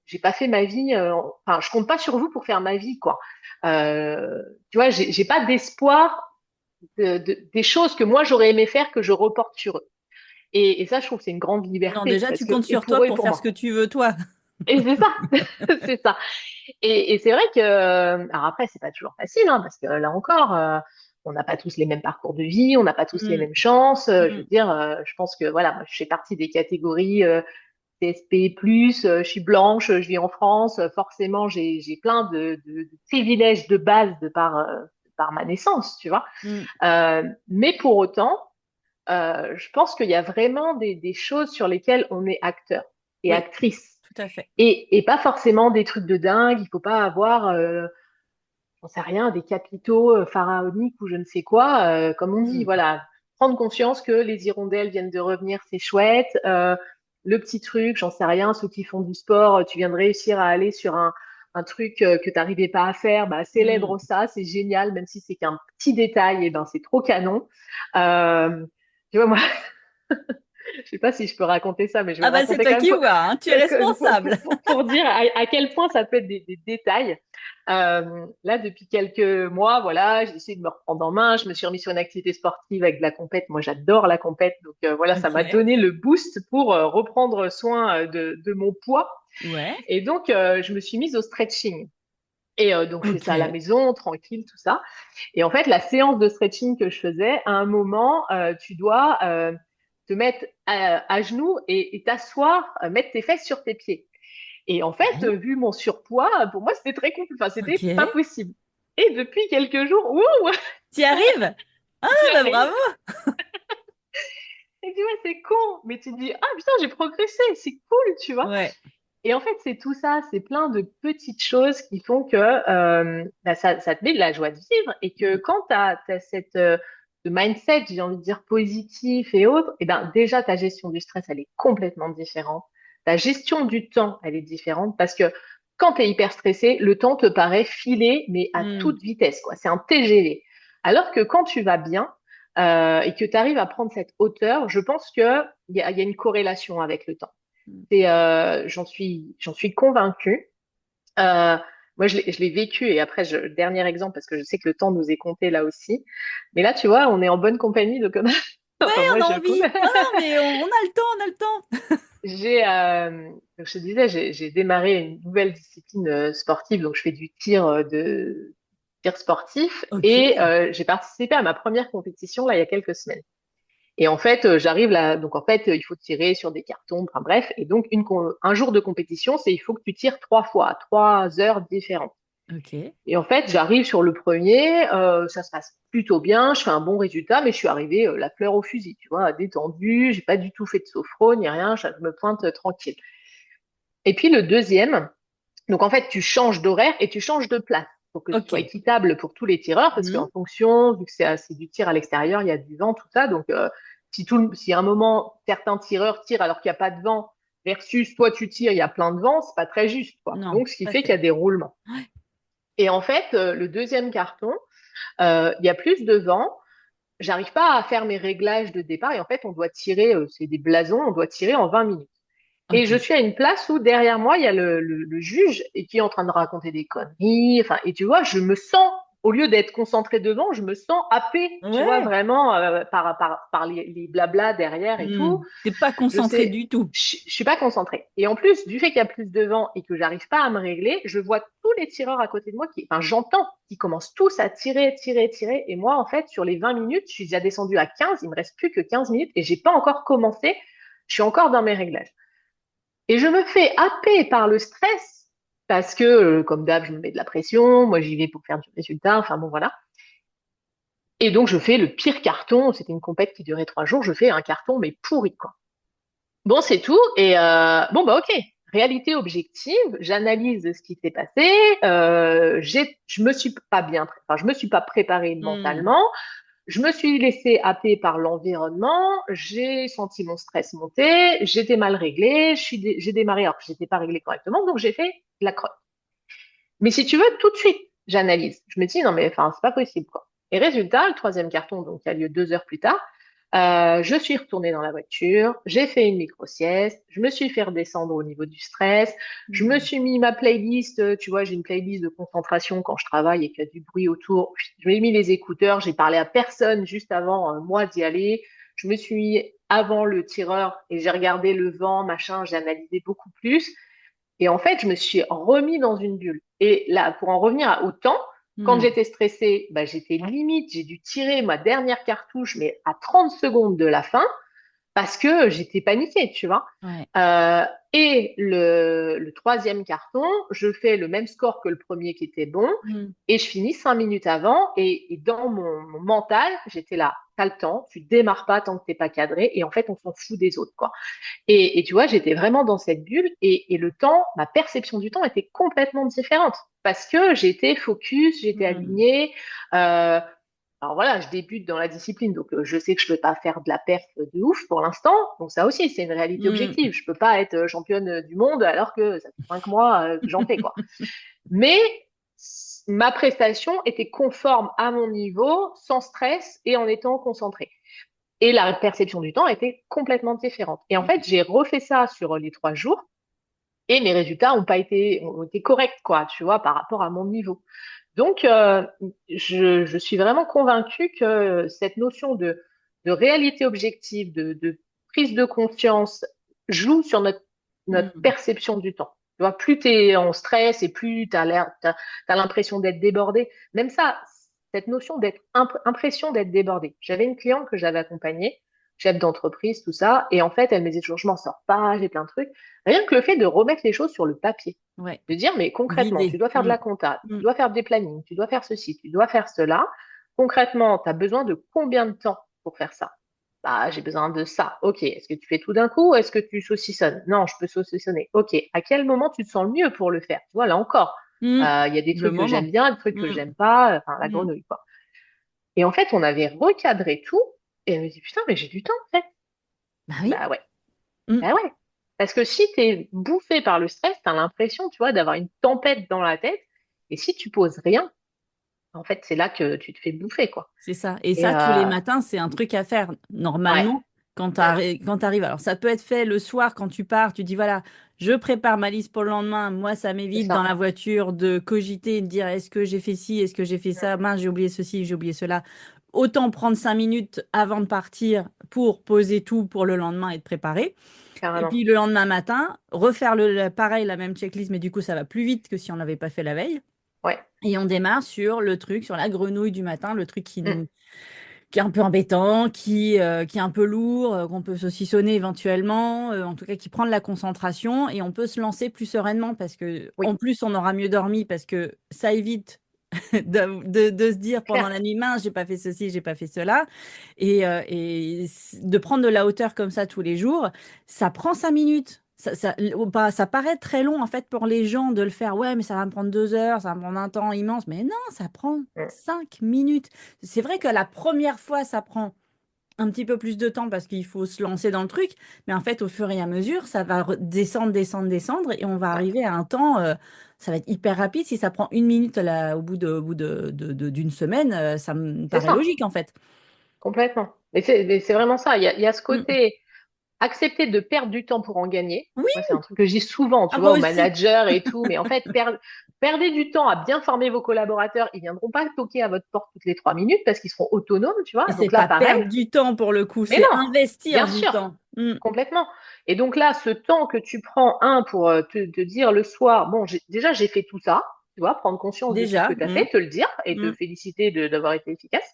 [SPEAKER 2] j'ai pas fait ma vie. Enfin, je compte pas sur vous pour faire ma vie, quoi. Tu vois, j'ai pas d'espoir des choses que moi j'aurais aimé faire que je reporte sur eux. Et ça, je trouve que c'est une grande
[SPEAKER 1] Non,
[SPEAKER 2] liberté,
[SPEAKER 1] déjà,
[SPEAKER 2] parce
[SPEAKER 1] tu
[SPEAKER 2] que,
[SPEAKER 1] comptes
[SPEAKER 2] et
[SPEAKER 1] sur toi
[SPEAKER 2] pour eux et
[SPEAKER 1] pour
[SPEAKER 2] pour
[SPEAKER 1] faire ce que
[SPEAKER 2] moi.
[SPEAKER 1] tu veux, toi.
[SPEAKER 2] Et c'est ça, c'est ça. Et c'est vrai que, alors après, c'est pas toujours facile, hein, parce que là encore, on n'a pas tous les mêmes parcours de vie, on n'a pas tous les
[SPEAKER 1] Mm.
[SPEAKER 2] mêmes chances. Je veux
[SPEAKER 1] Mm.
[SPEAKER 2] dire, je pense que voilà, moi, je fais partie des catégories CSP+, je suis blanche, je vis en France, forcément, j'ai plein de privilèges de base de par ma naissance, tu vois.
[SPEAKER 1] Mm.
[SPEAKER 2] Mais pour autant, je pense qu'il y a vraiment des choses sur lesquelles on est acteur et
[SPEAKER 1] Oui,
[SPEAKER 2] actrice.
[SPEAKER 1] tout à fait.
[SPEAKER 2] Et pas forcément des trucs de dingue, il faut pas avoir, j'en sais rien, des capitaux pharaoniques ou je ne sais quoi. Comme on dit,
[SPEAKER 1] Mm.
[SPEAKER 2] voilà, prendre conscience que les hirondelles viennent de revenir, c'est chouette. Le petit truc, j'en sais rien, ceux qui font du sport, tu viens de réussir à aller sur un truc que tu n'arrivais pas à faire, bah,
[SPEAKER 1] Mm.
[SPEAKER 2] célèbre ça, c'est génial, même si c'est qu'un petit détail, et ben c'est trop canon. Euh, tu vois, moi, je sais pas si je peux raconter ça, mais je vais
[SPEAKER 1] Ah
[SPEAKER 2] le
[SPEAKER 1] bah c'est
[SPEAKER 2] raconter
[SPEAKER 1] toi
[SPEAKER 2] quand même
[SPEAKER 1] qui vois, hein, tu es responsable.
[SPEAKER 2] pour dire à quel point ça peut être des détails. Là, depuis quelques mois, voilà, j'ai essayé de me reprendre en main. Je me suis remis sur une activité sportive avec de la compète. Moi, j'adore la compète, donc voilà, ça m'a
[SPEAKER 1] Ok.
[SPEAKER 2] donné le boost pour reprendre soin de mon poids.
[SPEAKER 1] Ouais.
[SPEAKER 2] Et donc, je me suis mise au stretching. Et donc, je fais ça à la
[SPEAKER 1] Ok.
[SPEAKER 2] maison, tranquille, tout ça. Et en fait, la séance de stretching que je faisais, à un moment, tu dois te mettre à genoux et t'asseoir, mettre tes fesses sur tes pieds. Et en fait,
[SPEAKER 1] Ok.
[SPEAKER 2] vu mon surpoids, pour moi, c'était très compliqué. Enfin, c'était pas
[SPEAKER 1] Ok.
[SPEAKER 2] possible. Et depuis quelques jours, ouh,
[SPEAKER 1] T'y arrives? Ah
[SPEAKER 2] j'y
[SPEAKER 1] bah
[SPEAKER 2] arrive.
[SPEAKER 1] bravo.
[SPEAKER 2] Et tu vois, c'est con. Mais tu te dis, ah putain, j'ai progressé, c'est cool, tu vois.
[SPEAKER 1] Ouais.
[SPEAKER 2] Et en fait, c'est tout ça, c'est plein de petites choses qui font que bah, ça te met de la joie de vivre et que
[SPEAKER 1] Mm.
[SPEAKER 2] quand tu as, cette ce mindset, j'ai envie de dire positif et autres, et ben déjà ta gestion du stress, elle est complètement différente. Ta gestion du temps, elle est différente parce que quand tu es hyper stressé, le temps te paraît filer, mais à
[SPEAKER 1] Mm.
[SPEAKER 2] toute vitesse, quoi. C'est un TGV. Alors que quand tu vas bien et que tu arrives à prendre cette hauteur, je pense que il y a une corrélation avec le temps.
[SPEAKER 1] Mm.
[SPEAKER 2] J'en suis convaincue. Euh, moi, je l'ai vécu et après, dernier exemple parce que je sais que le temps nous est compté là aussi. Mais là, tu vois, on est en bonne compagnie, donc
[SPEAKER 1] Ouais,
[SPEAKER 2] enfin
[SPEAKER 1] on
[SPEAKER 2] moi,
[SPEAKER 1] a
[SPEAKER 2] je
[SPEAKER 1] envie. Non, non, mais on a le temps, on a le temps.
[SPEAKER 2] donc je te disais, j'ai démarré une nouvelle discipline sportive, donc je fais du tir sportif
[SPEAKER 1] Ok.
[SPEAKER 2] et j'ai participé à ma première compétition là il y a quelques semaines. Et en fait, j'arrive là, donc en fait, il faut tirer sur des cartons, enfin bref. Et donc, un jour de compétition, il faut que tu tires 3 fois, à 3 heures différentes.
[SPEAKER 1] Ok.
[SPEAKER 2] Et en fait, j'arrive sur le premier, ça se passe plutôt bien, je fais un bon résultat, mais je suis arrivée la fleur au fusil, tu vois, détendue, j'ai pas du tout fait de sophro ni rien, je me pointe tranquille. Et puis le deuxième, donc en fait, tu changes d'horaire et tu changes de place pour que ce soit
[SPEAKER 1] Ok.
[SPEAKER 2] équitable pour tous les tireurs, parce
[SPEAKER 1] Mm.
[SPEAKER 2] qu'en fonction, vu que c'est du tir à l'extérieur, il y a du vent, tout ça. Donc, si à un moment certains tireurs tirent alors qu'il n'y a pas de vent, versus toi tu tires, il y a plein de vent, c'est pas très juste, quoi.
[SPEAKER 1] Non,
[SPEAKER 2] Donc, ce qui
[SPEAKER 1] tout à
[SPEAKER 2] fait qu'il y
[SPEAKER 1] fait.
[SPEAKER 2] a des roulements.
[SPEAKER 1] Ouais.
[SPEAKER 2] Et en fait, le deuxième carton, il y a plus de vent. j'arrive pas à faire mes réglages de départ. Et en fait, on doit tirer, c'est des blasons, on doit tirer en 20 minutes. Et je
[SPEAKER 1] Ok.
[SPEAKER 2] suis à une place où derrière moi, il y a le juge et qui est en train de raconter des conneries. Enfin, et tu vois, je me sens, au lieu d'être concentrée devant, je me sens happée, tu vois,
[SPEAKER 1] Ouais.
[SPEAKER 2] vraiment par les blablas derrière et tout.
[SPEAKER 1] T'es pas
[SPEAKER 2] Je
[SPEAKER 1] concentré
[SPEAKER 2] sais,
[SPEAKER 1] du tout.
[SPEAKER 2] je suis pas concentrée. Et en plus, du fait qu'il y a plus de vent et que j'arrive pas à me régler, je vois tous les tireurs à côté de moi enfin, j'entends qu'ils commencent tous à tirer, tirer, tirer. Et moi, en fait, sur les 20 minutes, je suis déjà descendue à 15. Il me reste plus que 15 minutes et j'ai pas encore commencé. Je suis encore dans mes réglages. Et je me fais happer par le stress parce que, comme d'hab, je me mets de la pression. Moi, j'y vais pour faire du résultat. Enfin, bon, voilà. Et donc, je fais le pire carton. C'était une compète qui durait 3 jours. Je fais un carton, mais pourri, quoi. Bon, c'est tout. Et bon, bah ok. Réalité objective, j'analyse ce qui s'est passé. Je me suis pas enfin, je me suis pas préparée
[SPEAKER 1] Hmm.
[SPEAKER 2] mentalement. Je me suis laissée happer par l'environnement. J'ai senti mon stress monter. J'étais mal réglée. J'ai démarré alors que j'étais pas réglée correctement. Donc j'ai fait la crotte. Mais si tu veux, tout de suite, j'analyse. Je me dis non mais enfin c'est pas possible quoi. Et résultat, le troisième carton donc qui a lieu 2 heures plus tard. Je suis retournée dans la voiture, j'ai fait une micro-sieste, je me suis fait redescendre au niveau du stress, je me
[SPEAKER 1] Hmm.
[SPEAKER 2] suis mis ma playlist, tu vois, j'ai une playlist de concentration quand je travaille et qu'il y a du bruit autour. Je m'ai mis les écouteurs, j'ai parlé à personne juste avant moi d'y aller. Je me suis mis avant le tireur et j'ai regardé le vent, machin, j'ai analysé beaucoup plus. Et en fait, je me suis remis dans une bulle. Et là, pour en revenir au temps, quand
[SPEAKER 1] Hmm.
[SPEAKER 2] j'étais stressée, bah, j'étais limite, j'ai dû tirer ma dernière cartouche, mais à 30 secondes de la fin parce que j'étais paniquée, tu vois.
[SPEAKER 1] Ouais.
[SPEAKER 2] Euh, et le troisième carton, je fais le même score que le premier qui était bon,
[SPEAKER 1] Hmm.
[SPEAKER 2] et je finis 5 minutes avant, et dans mon mental, j'étais là, t'as le temps, tu démarres pas tant que t'es pas cadré, et en fait, on s'en fout des autres, quoi. Et tu vois, j'étais vraiment dans cette bulle, et le temps, ma perception du temps était complètement différente, parce que j'étais focus, j'étais
[SPEAKER 1] Hmm.
[SPEAKER 2] alignée, alors voilà, je débute dans la discipline, donc je sais que je peux pas faire de la perf de ouf pour l'instant. Donc ça aussi, c'est une réalité
[SPEAKER 1] Hmm.
[SPEAKER 2] objective. Je peux pas être championne du monde alors que ça fait 5 mois que j'en fais quoi. Mais ma prestation était conforme à mon niveau, sans stress et en étant concentrée. Et la perception du temps était complètement différente. Et en fait, j'ai refait ça sur les 3 jours et mes résultats ont été corrects quoi, tu vois, par rapport à mon niveau. Donc, je suis vraiment convaincue que cette notion de réalité objective, de prise de conscience, joue sur notre
[SPEAKER 1] Hmm.
[SPEAKER 2] perception du temps. Tu vois, plus tu es en stress et plus t'as l'impression d'être débordé. Même ça, cette notion d'être impression d'être débordé. J'avais une cliente que j'avais accompagnée, chef d'entreprise, tout ça, et en fait, elle me disait toujours, je m'en sors pas, j'ai plein de trucs. Rien que le fait de remettre les choses sur le papier
[SPEAKER 1] Ouais.
[SPEAKER 2] de dire, mais concrètement, tu
[SPEAKER 1] Vider.
[SPEAKER 2] dois faire de
[SPEAKER 1] Hmm.
[SPEAKER 2] la compta, tu
[SPEAKER 1] Hmm.
[SPEAKER 2] dois faire des plannings, tu dois faire ceci, tu dois faire cela. Concrètement, tu as besoin de combien de temps pour faire ça? Bah, j'ai besoin de ça. Ok. Est-ce que tu fais tout d'un coup ou est-ce que tu saucissonnes? Non, je peux saucissonner. Ok. À quel moment tu te sens le mieux pour le faire? Tu vois, là encore,
[SPEAKER 1] Hmm.
[SPEAKER 2] il y a des
[SPEAKER 1] Le
[SPEAKER 2] trucs que j'aime
[SPEAKER 1] moment.
[SPEAKER 2] bien, des trucs que
[SPEAKER 1] Hmm.
[SPEAKER 2] j'aime pas, enfin, la
[SPEAKER 1] Hmm.
[SPEAKER 2] grenouille, quoi. Et en fait, on avait recadré tout et elle me dit, putain, mais j'ai du temps, en fait.
[SPEAKER 1] Bah oui.
[SPEAKER 2] Bah ouais.
[SPEAKER 1] Hmm.
[SPEAKER 2] Bah ouais. Parce que si tu es bouffé par le stress, tu as l'impression, tu vois, d'avoir une tempête dans la tête. Et si tu poses rien, en fait, c'est là que tu te fais bouffer, quoi.
[SPEAKER 1] C'est ça. Et
[SPEAKER 2] Et
[SPEAKER 1] ça, tous les matins, c'est un truc à faire.
[SPEAKER 2] ouais,
[SPEAKER 1] Normalement, quand tu
[SPEAKER 2] mm,
[SPEAKER 1] arrives. Alors, ça peut être fait le soir quand tu pars. Tu dis, voilà, je prépare ma liste pour le lendemain. Moi, ça
[SPEAKER 2] c'est
[SPEAKER 1] m'évite dans
[SPEAKER 2] ça.
[SPEAKER 1] la voiture de cogiter et de dire, est-ce que j'ai fait ci, est-ce que j'ai fait ça?
[SPEAKER 2] Mm,
[SPEAKER 1] Mince, j'ai oublié ceci, j'ai oublié cela. Autant prendre 5 minutes avant de partir pour poser tout pour le lendemain et te préparer. Et
[SPEAKER 2] carrément.
[SPEAKER 1] puis, le lendemain matin, refaire pareil, la même checklist, mais du coup, ça va plus vite que si on n'avait pas fait la veille.
[SPEAKER 2] Ouais.
[SPEAKER 1] Et on démarre sur le truc, sur la grenouille du matin, le truc
[SPEAKER 2] Mm,
[SPEAKER 1] qui est un peu embêtant, qui est un peu lourd, qu'on peut saucissonner éventuellement, en tout cas qui prend de la concentration et on peut se lancer plus sereinement parce que
[SPEAKER 2] oui,
[SPEAKER 1] en plus on aura mieux dormi parce que ça évite de se dire pendant
[SPEAKER 2] clair.
[SPEAKER 1] la nuit, mince, j'ai pas fait ceci, j'ai pas fait cela. De prendre de la hauteur comme ça tous les jours, ça prend 5 minutes. Ou pas, ça paraît très long en fait pour les gens de le faire. Ouais, mais ça va me prendre 2 heures, ça va me prendre un temps immense. Mais non, ça prend
[SPEAKER 2] Mm,
[SPEAKER 1] 5 minutes. C'est vrai que la première fois, ça prend un petit peu plus de temps parce qu'il faut se lancer dans le truc. Mais en fait, au fur et à mesure, ça va descendre, descendre, descendre et on va
[SPEAKER 2] ouais.
[SPEAKER 1] arriver à un temps. Ça va être hyper rapide. Si ça prend 1 minute au bout d'une semaine, ça me
[SPEAKER 2] C'est
[SPEAKER 1] paraît
[SPEAKER 2] ça.
[SPEAKER 1] logique en fait.
[SPEAKER 2] complètement. Mais c'est vraiment ça. Il y a ce
[SPEAKER 1] Mm.
[SPEAKER 2] côté accepter de perdre du temps pour en gagner. Moi,
[SPEAKER 1] Oui,
[SPEAKER 2] c'est un truc que je dis souvent,
[SPEAKER 1] ah,
[SPEAKER 2] tu vois,
[SPEAKER 1] moi
[SPEAKER 2] aux
[SPEAKER 1] aussi.
[SPEAKER 2] managers et tout. Mais en fait, perdez du temps à bien former vos collaborateurs. Ils viendront pas toquer à votre porte toutes les 3 minutes parce qu'ils seront autonomes, tu vois.
[SPEAKER 1] Et c'est
[SPEAKER 2] Donc là,
[SPEAKER 1] pas
[SPEAKER 2] pareil.
[SPEAKER 1] perdre du temps pour le coup,
[SPEAKER 2] Mais
[SPEAKER 1] c'est
[SPEAKER 2] non,
[SPEAKER 1] investir
[SPEAKER 2] bien
[SPEAKER 1] du
[SPEAKER 2] sûr,
[SPEAKER 1] temps. Mm.
[SPEAKER 2] complètement. Et donc là, ce temps que tu prends, pour te dire le soir, bon, déjà, j'ai fait tout ça, tu vois, prendre conscience de tout ce
[SPEAKER 1] Déjà.
[SPEAKER 2] que tu as
[SPEAKER 1] Mm.
[SPEAKER 2] fait, te le dire et te
[SPEAKER 1] Mm.
[SPEAKER 2] féliciter d'avoir été efficace,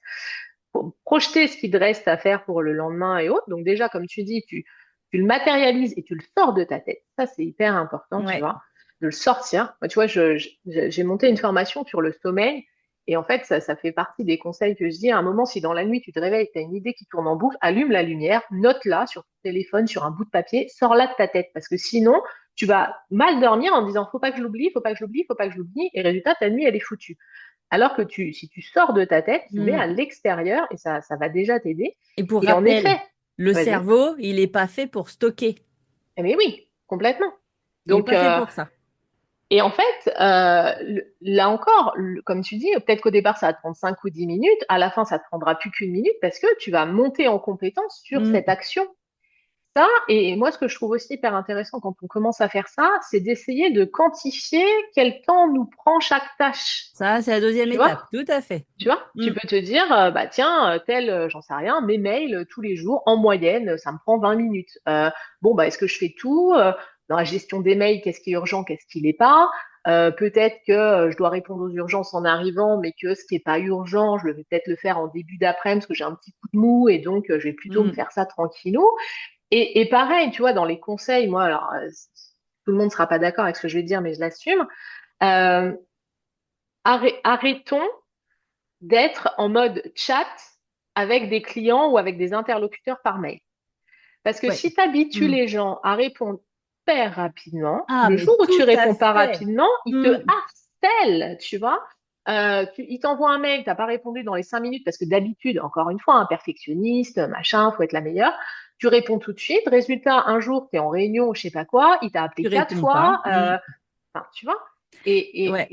[SPEAKER 2] projeter ce qui te reste à faire pour le lendemain et autres. Donc déjà, comme tu dis, tu le matérialises et tu le sors de ta tête. Ça, c'est hyper important, tu
[SPEAKER 1] Ouais.
[SPEAKER 2] vois, de le sortir. Moi, tu vois, j'ai monté une formation sur le sommeil. Et en fait, ça fait partie des conseils que je dis. À un moment, si dans la nuit, tu te réveilles, tu as une idée qui tourne en boucle, allume la lumière, note-la sur ton téléphone, sur un bout de papier, sors-la de ta tête. Parce que sinon, tu vas mal dormir en disant, faut pas que je l'oublie, faut pas que je l'oublie, faut pas que je l'oublie. Et résultat, ta nuit, elle est foutue. Alors que si tu sors de ta tête, tu mets à
[SPEAKER 1] Mm.
[SPEAKER 2] l'extérieur et ça va déjà t'aider.
[SPEAKER 1] Et pour
[SPEAKER 2] Et en
[SPEAKER 1] rappel,
[SPEAKER 2] effet,
[SPEAKER 1] le
[SPEAKER 2] vas-y.
[SPEAKER 1] cerveau, il n'est pas fait pour stocker.
[SPEAKER 2] Mais oui, complètement.
[SPEAKER 1] Il n'est
[SPEAKER 2] Donc,
[SPEAKER 1] pas fait pour ça.
[SPEAKER 2] et en fait, là encore, comme tu dis, peut-être qu'au départ, ça va te prendre 5 ou 10 minutes. À la fin, ça te prendra plus qu'une minute parce que tu vas monter en compétence sur
[SPEAKER 1] Mm.
[SPEAKER 2] cette action. Ça, et moi, ce que je trouve aussi hyper intéressant quand on commence à faire ça, c'est d'essayer de quantifier quel temps nous prend chaque tâche.
[SPEAKER 1] Ça, c'est la deuxième
[SPEAKER 2] Tu
[SPEAKER 1] étape.
[SPEAKER 2] vois?
[SPEAKER 1] Tout à fait.
[SPEAKER 2] Tu vois,
[SPEAKER 1] Mm.
[SPEAKER 2] tu peux te dire, bah tiens, tel, j'en sais rien, mes mails tous les jours, en moyenne, ça me prend 20 minutes. Bon, bah est-ce que je fais tout? Dans la gestion des mails, qu'est-ce qui est urgent, qu'est-ce qui l'est pas? Peut-être que je dois répondre aux urgences en arrivant, mais que ce qui est pas urgent, je vais peut-être le faire en début d'après-midi parce que j'ai un petit coup de mou et donc je vais plutôt me
[SPEAKER 1] Mm.
[SPEAKER 2] faire ça tranquillou. Et pareil, tu vois, dans les conseils, moi, alors tout le monde sera pas d'accord avec ce que je vais dire, mais je l'assume. Euh, arrêtons d'être en mode chat avec des clients ou avec des interlocuteurs par mail. Parce que
[SPEAKER 1] Ouais.
[SPEAKER 2] si tu habitues
[SPEAKER 1] Mm.
[SPEAKER 2] les gens à répondre hyper rapidement,
[SPEAKER 1] Ah,
[SPEAKER 2] le
[SPEAKER 1] mais
[SPEAKER 2] jour où tu
[SPEAKER 1] tout à
[SPEAKER 2] réponds pas
[SPEAKER 1] fait.
[SPEAKER 2] rapidement, ils te
[SPEAKER 1] Mm.
[SPEAKER 2] harcèlent, tu vois. Ils t'envoient un mail, t'as pas répondu dans les 5 minutes parce que d'habitude, encore une fois, un perfectionniste, machin, faut être la meilleure. Tu réponds tout de suite. Résultat, un jour, tu es en réunion, je sais pas quoi, il t'a appelé
[SPEAKER 1] Tu
[SPEAKER 2] quatre
[SPEAKER 1] réponds pas.
[SPEAKER 2] fois,
[SPEAKER 1] Mm.
[SPEAKER 2] enfin, tu vois. Et,
[SPEAKER 1] Ouais.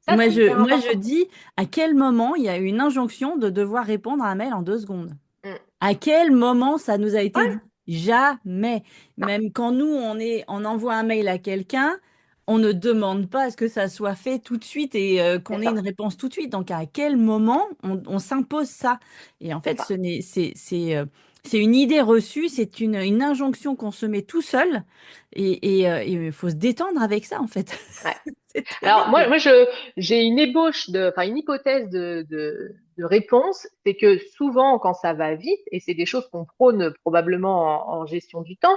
[SPEAKER 2] ça, c'est hyper
[SPEAKER 1] Moi, je
[SPEAKER 2] important.
[SPEAKER 1] dis à quel moment il y a eu une injonction de devoir répondre à un mail en 2 secondes.
[SPEAKER 2] Mm.
[SPEAKER 1] À quel moment ça nous a été
[SPEAKER 2] Ouais,
[SPEAKER 1] dit? Jamais.
[SPEAKER 2] non,
[SPEAKER 1] Même quand nous, on envoie un mail à quelqu'un, on ne demande pas à ce que ça soit fait tout de suite et
[SPEAKER 2] c'est
[SPEAKER 1] qu'on ait une
[SPEAKER 2] ça,
[SPEAKER 1] réponse tout de suite. Donc, à quel moment on s'impose ça? Et en
[SPEAKER 2] c'est
[SPEAKER 1] fait,
[SPEAKER 2] ça.
[SPEAKER 1] c'est une idée reçue, c'est une injonction qu'on se met tout seul et il faut se détendre avec ça, en fait.
[SPEAKER 2] Ouais.
[SPEAKER 1] C'est
[SPEAKER 2] Alors
[SPEAKER 1] terrible.
[SPEAKER 2] j'ai une enfin une hypothèse de réponse, c'est que souvent quand ça va vite, et c'est des choses qu'on prône probablement en gestion du temps,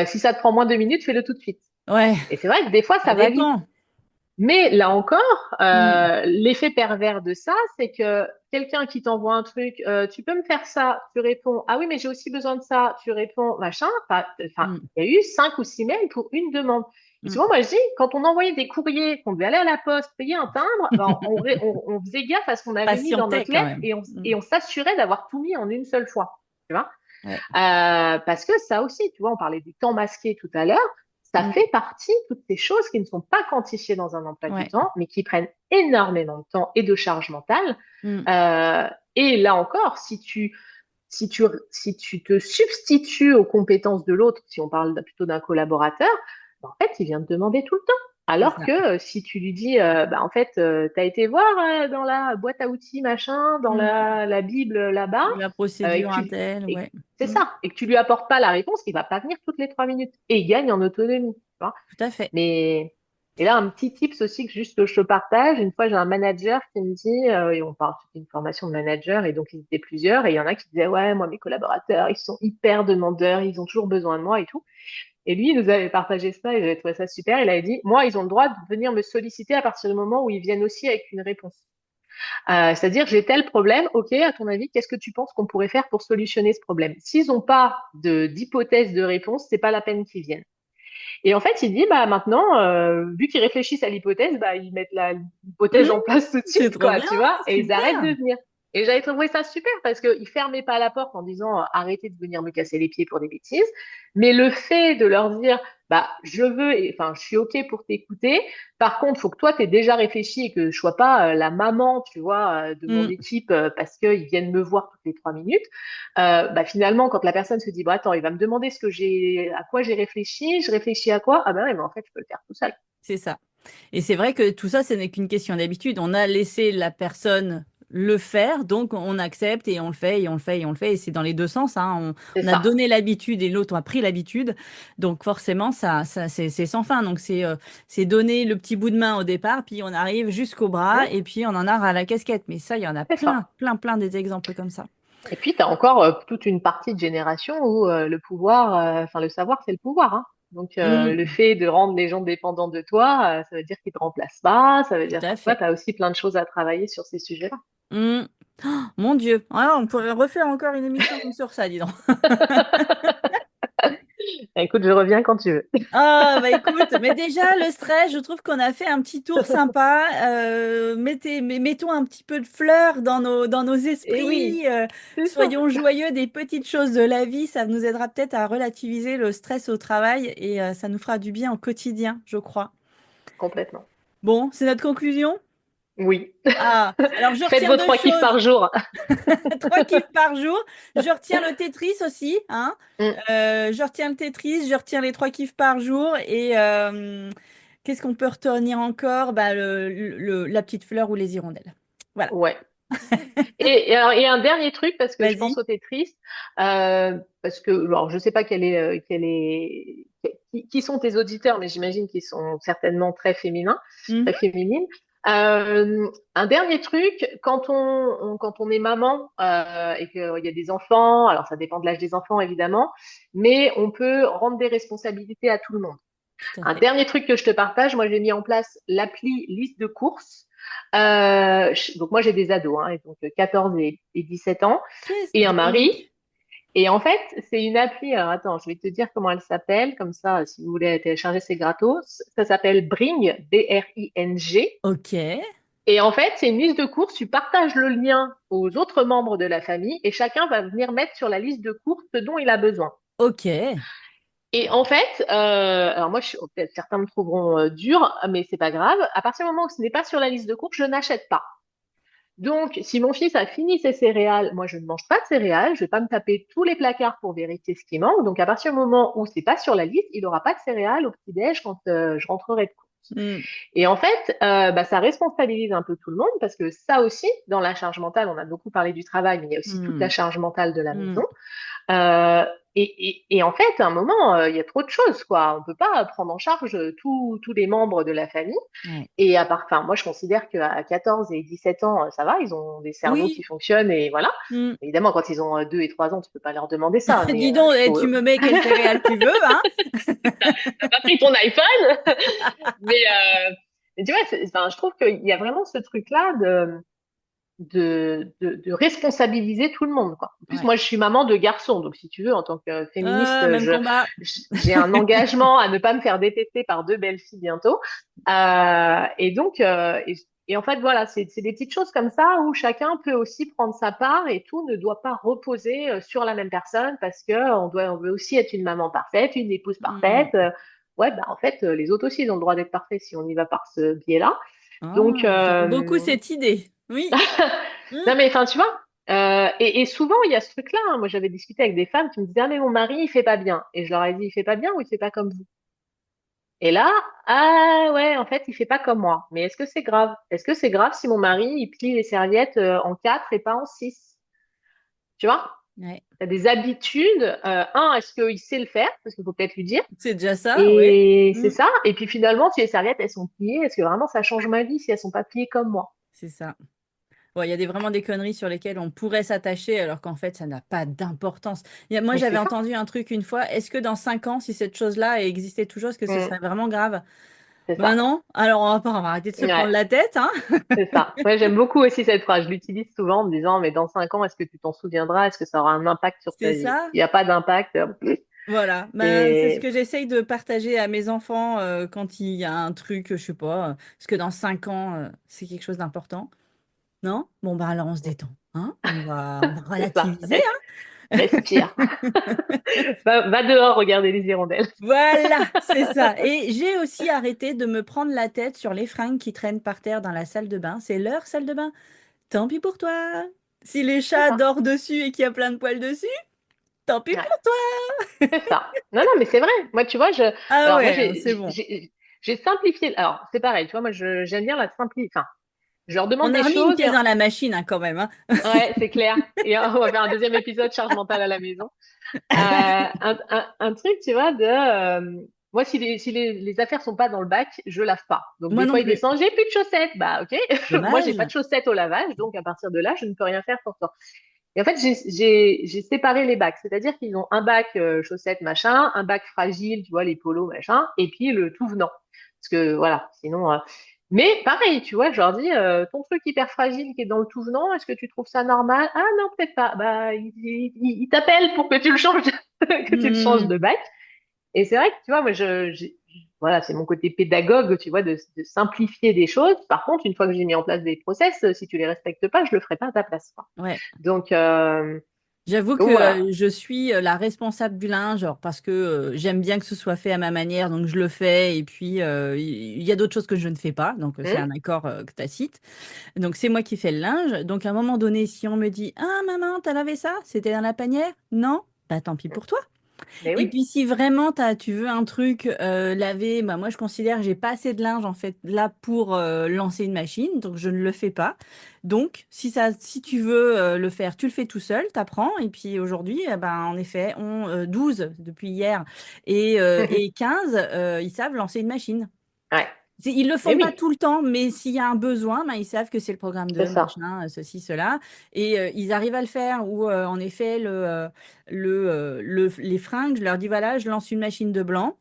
[SPEAKER 2] si ça te prend moins de 2 minutes, fais-le tout de suite.
[SPEAKER 1] Ouais,
[SPEAKER 2] Et c'est vrai que des fois
[SPEAKER 1] ça
[SPEAKER 2] ça va vite.
[SPEAKER 1] dépend.
[SPEAKER 2] Mais là encore,
[SPEAKER 1] Mm,
[SPEAKER 2] l'effet pervers de ça, c'est que quelqu'un qui t'envoie un truc, tu peux me faire ça, tu réponds, ah oui, mais j'ai aussi besoin de ça, tu réponds, machin. Enfin,
[SPEAKER 1] mm,
[SPEAKER 2] il y a eu 5 ou 6 mails pour une demande. Et
[SPEAKER 1] mm.
[SPEAKER 2] souvent, moi, je dis, quand on envoyait des courriers, qu'on devait aller à la poste, payer un timbre, ben, on faisait gaffe à ce qu'on avait mis dans
[SPEAKER 1] Patienter
[SPEAKER 2] notre
[SPEAKER 1] quand
[SPEAKER 2] lettre
[SPEAKER 1] même.
[SPEAKER 2] et
[SPEAKER 1] Mm.
[SPEAKER 2] on s'assurait d'avoir tout mis en une seule fois. Tu vois?
[SPEAKER 1] Ouais.
[SPEAKER 2] Parce que ça aussi, tu vois, on parlait du temps masqué tout à l'heure, ça
[SPEAKER 1] Mm.
[SPEAKER 2] fait partie, toutes ces choses qui ne sont pas quantifiées dans un emploi du
[SPEAKER 1] Ouais.
[SPEAKER 2] temps, mais qui prennent énormément de temps et de charge mentale.
[SPEAKER 1] Mm.
[SPEAKER 2] Euh, et là encore, si tu te substitues aux compétences de l'autre, si on parle plutôt d'un collaborateur, ben, en fait, il vient te demander tout le temps.
[SPEAKER 1] C'est
[SPEAKER 2] Alors
[SPEAKER 1] ça.
[SPEAKER 2] que si tu lui dis, bah, en fait, tu as été voir dans la boîte à outils, machin, dans
[SPEAKER 1] Mm.
[SPEAKER 2] la Bible là-bas,
[SPEAKER 1] La
[SPEAKER 2] et que
[SPEAKER 1] procédure Intel, ouais.
[SPEAKER 2] c'est
[SPEAKER 1] Mm.
[SPEAKER 2] ça, et que tu lui apportes pas la réponse, il va pas venir toutes les 3 minutes. Et il gagne en autonomie. Tu vois.
[SPEAKER 1] Tout à fait.
[SPEAKER 2] Mais et là, un petit tips aussi que juste que je te partage. Une fois, j'ai un manager qui me dit, et on parle d'une formation de manager, et donc ils étaient plusieurs, et il y en a qui disaient, ouais, moi, mes collaborateurs, ils sont hyper demandeurs, ils ont toujours besoin de moi et tout. Et lui, il nous avait partagé ça, et j'avais trouvé ça super. Il avait dit, moi, ils ont le droit de venir me solliciter à partir du moment où ils viennent aussi avec une réponse. C'est-à-dire, j'ai tel problème, ok, à ton avis, qu'est-ce que tu penses qu'on pourrait faire pour solutionner ce problème? S'ils n'ont pas d'hypothèse de réponse, c'est pas la peine qu'ils viennent. Et en fait, il dit, bah maintenant, vu qu'ils réfléchissent à l'hypothèse, bah ils mettent l'hypothèse
[SPEAKER 1] Mm.
[SPEAKER 2] en place tout de
[SPEAKER 1] C'est
[SPEAKER 2] suite,
[SPEAKER 1] trop
[SPEAKER 2] quoi,
[SPEAKER 1] bien,
[SPEAKER 2] tu vois, et ils arrêtent
[SPEAKER 1] super.
[SPEAKER 2] de venir. Et j'avais trouvé ça super parce qu'il fermait pas la porte en disant arrêtez de venir me casser les pieds pour des bêtises. Mais le fait de leur dire bah je veux, enfin je suis OK pour t'écouter. Par contre, faut que toi t'aies déjà réfléchi et que je sois pas la maman, tu vois, de mon
[SPEAKER 1] Mm.
[SPEAKER 2] équipe parce qu'ils viennent me voir toutes les 3 minutes. Bah finalement, quand la personne se dit bah attends, il va me demander à quoi j'ai réfléchi, je réfléchis à quoi? Ah bah ouais, mais en fait je peux le faire tout seul.
[SPEAKER 1] C'est ça. Et c'est vrai que tout ça, ce n'est qu'une question d'habitude. On a laissé la personne le faire, donc on accepte et on le fait et on le fait et on le fait. Et c'est dans les deux sens, hein.
[SPEAKER 2] C'est
[SPEAKER 1] On a
[SPEAKER 2] ça.
[SPEAKER 1] donné l'habitude et l'autre a pris l'habitude. Donc forcément, c'est sans fin. Donc c'est donner le petit bout de main au départ, puis on arrive jusqu'au bras
[SPEAKER 2] Mmh,
[SPEAKER 1] et puis on en a ras la casquette. Mais ça, il y en a
[SPEAKER 2] c'est
[SPEAKER 1] plein,
[SPEAKER 2] ça.
[SPEAKER 1] plein, plein des exemples comme ça.
[SPEAKER 2] Et puis, tu as encore toute une partie de génération où le pouvoir, enfin le savoir, c'est le pouvoir, hein. Donc, le
[SPEAKER 1] Mm,
[SPEAKER 2] fait de rendre les gens dépendants de toi, ça veut dire qu'ils te remplacent pas, ça veut
[SPEAKER 1] tout
[SPEAKER 2] dire
[SPEAKER 1] à
[SPEAKER 2] que toi,
[SPEAKER 1] fait.
[SPEAKER 2] tu as aussi plein de choses à travailler sur ces sujets-là.
[SPEAKER 1] Mm. Oh, mon Dieu. Ah, on pourrait refaire encore une émission sur ça, dis donc.
[SPEAKER 2] Écoute, je reviens quand tu veux.
[SPEAKER 1] Ah, bah écoute, mais déjà, le stress, je trouve qu'on a fait un petit tour sympa. Mettons un petit peu de fleurs dans nos
[SPEAKER 2] Et oui,
[SPEAKER 1] esprits.
[SPEAKER 2] c'est ça,
[SPEAKER 1] Soyons joyeux des petites choses de la vie. Ça nous aidera peut-être à relativiser le stress au travail et ça nous fera du bien au quotidien, je crois.
[SPEAKER 2] complètement.
[SPEAKER 1] Bon, c'est notre conclusion?
[SPEAKER 2] Oui.
[SPEAKER 1] Ah, alors je
[SPEAKER 2] Faites
[SPEAKER 1] retiens
[SPEAKER 2] vos
[SPEAKER 1] deux
[SPEAKER 2] 3 kiffs
[SPEAKER 1] choses.
[SPEAKER 2] par jour.
[SPEAKER 1] 3 kiffs par jour. Je retiens le Tetris aussi, hein.
[SPEAKER 2] Mm.
[SPEAKER 1] Je retiens le Tetris, je retiens les 3 kiffs par jour. Et qu'est-ce qu'on peut retenir encore? Bah, la petite fleur ou les hirondelles. Voilà,
[SPEAKER 2] Ouais. Alors, et un dernier truc, parce que je pense
[SPEAKER 1] vas-y.
[SPEAKER 2] au Tetris, parce que, alors, je sais pas qui sont tes auditeurs, mais j'imagine qu'ils sont certainement très féminins,
[SPEAKER 1] Mhm,
[SPEAKER 2] très féminines. Un dernier truc, quand on est maman et qu'il y a des enfants, alors ça dépend de l'âge des enfants évidemment, mais on peut rendre des responsabilités à tout le monde.
[SPEAKER 1] tout à
[SPEAKER 2] Un
[SPEAKER 1] fait.
[SPEAKER 2] dernier truc que je te partage, moi j'ai mis en place l'appli liste de courses. Donc moi j'ai des ados, hein, et donc 14 et 17 ans,
[SPEAKER 1] Qu'est-ce
[SPEAKER 2] et un
[SPEAKER 1] donc?
[SPEAKER 2] mari. Et en fait, c'est une appli, alors attends, je vais te dire comment elle s'appelle, comme ça, si vous voulez télécharger, c'est gratos. Ça s'appelle Bring, B-R-I-N-G.
[SPEAKER 1] Ok,
[SPEAKER 2] Et en fait, c'est une liste de courses, tu partages le lien aux autres membres de la famille et chacun va venir mettre sur la liste de courses ce dont il a besoin.
[SPEAKER 1] ok.
[SPEAKER 2] Et en fait, alors moi, peut-être certains me trouveront dur, mais c'est pas grave. À partir du moment où ce n'est pas sur la liste de courses, je n'achète pas. Donc, si mon fils a fini ses céréales, moi, je ne mange pas de céréales. Je vais pas me taper tous les placards pour vérifier ce qui manque. Donc, à partir du moment où c'est pas sur la liste, il n'aura pas de céréales au petit-déj quand je rentrerai de course.
[SPEAKER 1] Hmm,
[SPEAKER 2] Et en fait, bah, ça responsabilise un peu tout le monde parce que ça aussi, dans la charge mentale, on a beaucoup parlé du travail, mais il y a aussi toute la
[SPEAKER 1] hmm,
[SPEAKER 2] charge mentale de la
[SPEAKER 1] hmm.
[SPEAKER 2] maison. Euh, et en fait, à un moment, il y a trop de choses, quoi. On peut pas prendre en charge tous les membres de la famille.
[SPEAKER 1] Ouais.
[SPEAKER 2] Et à part, enfin, moi, je considère qu'à 14 et 17 ans, ça va, ils ont des cerveaux qui
[SPEAKER 1] Oui.
[SPEAKER 2] fonctionnent et voilà.
[SPEAKER 1] Hmm.
[SPEAKER 2] Évidemment, quand ils ont 2 et 3 ans, tu peux pas leur demander ça, mais
[SPEAKER 1] Dis donc,
[SPEAKER 2] il
[SPEAKER 1] eh,
[SPEAKER 2] faut.
[SPEAKER 1] tu me mets quelle céréale tu veux, hein?
[SPEAKER 2] T'as pas pris ton iPhone, mais, mais tu vois, enfin, je trouve qu'il y a vraiment ce truc-là de responsabiliser tout le monde, quoi. En plus,
[SPEAKER 1] Ouais.
[SPEAKER 2] moi, je suis maman de garçons, donc si tu veux, en tant que féministe,
[SPEAKER 1] Même combat.
[SPEAKER 2] j'ai un engagement à ne pas me faire détester par deux belles filles bientôt. Et donc, et en fait, voilà, c'est des petites choses comme ça où chacun peut aussi prendre sa part et tout ne doit pas reposer sur la même personne parce que on veut aussi être une maman parfaite, une épouse parfaite.
[SPEAKER 1] Hmm.
[SPEAKER 2] Ouais, bah en fait, les autres aussi, ils ont le droit d'être parfaits si on y va par ce biais-là. Donc,
[SPEAKER 1] Ah, j'aime beaucoup cette idée. Oui. Hmm.
[SPEAKER 2] non, mais enfin, tu vois, et souvent, il y a ce truc-là, hein. Moi, j'avais discuté avec des femmes qui me disaient, ah, mais mon mari, il fait pas bien. Et je leur ai dit, il fait pas bien ou il fait pas comme vous? Et là, ah ouais, en fait, il fait pas comme moi. Mais est-ce que c'est grave? Est-ce que c'est grave si mon mari, il plie les serviettes en 4 et pas en 6? Tu vois?
[SPEAKER 1] Ouais.
[SPEAKER 2] Il y a des habitudes. Est-ce qu'il sait le faire? Parce qu'il faut peut-être lui dire.
[SPEAKER 1] C'est déjà ça, ouais.
[SPEAKER 2] Et c'est
[SPEAKER 1] Hmm.
[SPEAKER 2] ça. Et puis finalement, si les serviettes, elles sont pliées, est-ce que vraiment ça change ma vie si elles sont pas pliées comme moi?
[SPEAKER 1] C'est ça. Bon, il y a vraiment des conneries sur lesquelles on pourrait s'attacher alors qu'en fait, ça n'a pas d'importance. Moi,
[SPEAKER 2] Mais c'est
[SPEAKER 1] j'avais
[SPEAKER 2] ça.
[SPEAKER 1] entendu un truc une fois. Est-ce que dans 5 ans, si cette chose-là existait toujours, est-ce que ce
[SPEAKER 2] Mm,
[SPEAKER 1] serait vraiment grave?
[SPEAKER 2] c'est
[SPEAKER 1] Ben
[SPEAKER 2] ça.
[SPEAKER 1] non. Alors, on va arrêter de se
[SPEAKER 2] Ouais.
[SPEAKER 1] prendre la tête, hein?
[SPEAKER 2] C'est ça. Ouais, j'aime beaucoup aussi cette phrase. Je l'utilise souvent en me disant, mais dans 5 ans, est-ce que tu t'en souviendras? Est-ce que ça aura un impact sur ta
[SPEAKER 1] C'est
[SPEAKER 2] vie?
[SPEAKER 1] ça.
[SPEAKER 2] S'il n'y a pas d'impact,
[SPEAKER 1] Voilà. Ben, c'est ce
[SPEAKER 2] et
[SPEAKER 1] que j'essaye de partager à mes enfants quand il y a un truc, je sais pas. Est-ce que dans 5 ans, c'est quelque chose d'important? Non? Bon, ben alors on se détend. Hein? On va
[SPEAKER 2] C'est ça.
[SPEAKER 1] relativiser,
[SPEAKER 2] Respire.
[SPEAKER 1] hein?
[SPEAKER 2] Va dehors regarder les hirondelles.
[SPEAKER 1] Voilà, c'est ça. Et j'ai aussi arrêté de me prendre la tête sur les fringues qui traînent par terre dans la salle de bain. C'est leur salle de bain. Tant pis pour toi. Si les
[SPEAKER 2] C'est
[SPEAKER 1] chats
[SPEAKER 2] ça.
[SPEAKER 1] dorment dessus et qu'il y a plein de poils dessus, tant pis
[SPEAKER 2] Ouais,
[SPEAKER 1] pour toi.
[SPEAKER 2] c'est ça. Non, non, mais c'est vrai. Moi, tu vois,
[SPEAKER 1] Ah
[SPEAKER 2] alors moi,
[SPEAKER 1] ouais, c'est bon.
[SPEAKER 2] j'ai simplifié. Alors, c'est pareil. Tu vois, moi, j'aime bien la simplification. Enfin, je leur demande
[SPEAKER 1] On a
[SPEAKER 2] des
[SPEAKER 1] remis une
[SPEAKER 2] choses et
[SPEAKER 1] pièce dans la machine, hein, quand même, hein.
[SPEAKER 2] ouais, c'est clair. Et on va faire un deuxième épisode charge mentale à la maison. Un truc, tu vois, moi, si les affaires sont pas dans le bac, je lave pas. Donc,
[SPEAKER 1] Moi
[SPEAKER 2] des
[SPEAKER 1] non
[SPEAKER 2] fois, ils
[SPEAKER 1] plus.
[SPEAKER 2] descendent, j'ai plus de chaussettes. Bah, ok. Moi, j'ai pas
[SPEAKER 1] Dommage.
[SPEAKER 2] de chaussettes au lavage. Donc, à partir de là, je ne peux rien faire pour toi. Et en fait, j'ai séparé les bacs. C'est-à-dire qu'ils ont un bac chaussettes, machin, un bac fragile, tu vois, les polos, machin, et puis le tout venant. Parce que, voilà, sinon. Mais pareil, tu vois, je leur dis, ton truc hyper fragile qui est dans le tout venant, est-ce que tu trouves ça normal? Ah non, peut-être pas. Bah, il t'appelle pour que tu le changes, que tu le changes
[SPEAKER 1] Hmm.
[SPEAKER 2] de bac. Et c'est vrai que, tu vois, moi, voilà, c'est mon côté pédagogue, tu vois, de simplifier des choses. Par contre, une fois que j'ai mis en place des process, si tu les respectes pas, je le ferai pas à ta place, quoi.
[SPEAKER 1] Ouais.
[SPEAKER 2] Donc,
[SPEAKER 1] J'avoue que
[SPEAKER 2] donc voilà.
[SPEAKER 1] je suis la responsable du linge, alors, parce que j'aime bien que ce soit fait à ma manière, donc je le fais. Et puis, il y a d'autres choses que je ne fais pas, donc c'est
[SPEAKER 2] Hmm.
[SPEAKER 1] un accord tacite. Donc, c'est moi qui fais le linge. Donc, à un moment donné, si on me dit, ah, maman, t'as lavé ça? C'était dans la panière? Non? Bah, tant pis pour toi.
[SPEAKER 2] Mais
[SPEAKER 1] Et
[SPEAKER 2] oui,
[SPEAKER 1] puis si vraiment tu veux un truc lavé, bah moi je considère que j'ai pas assez de linge en fait là pour lancer une machine, donc je ne le fais pas. Donc si tu veux le faire, tu le fais tout seul, t'apprends. Et puis aujourd'hui, ben en effet, 12 depuis hier et 15, ils savent lancer une machine.
[SPEAKER 2] ouais,
[SPEAKER 1] Ils le
[SPEAKER 2] mais
[SPEAKER 1] font pas
[SPEAKER 2] oui,
[SPEAKER 1] tout le temps, mais s'il y a un besoin, ben, ils savent que c'est le programme
[SPEAKER 2] c'est
[SPEAKER 1] 2,
[SPEAKER 2] ça.
[SPEAKER 1] machin, ceci, cela. Et ils arrivent à le faire. Ou en effet, les fringues, je leur dis, voilà, je lance une machine de blanc.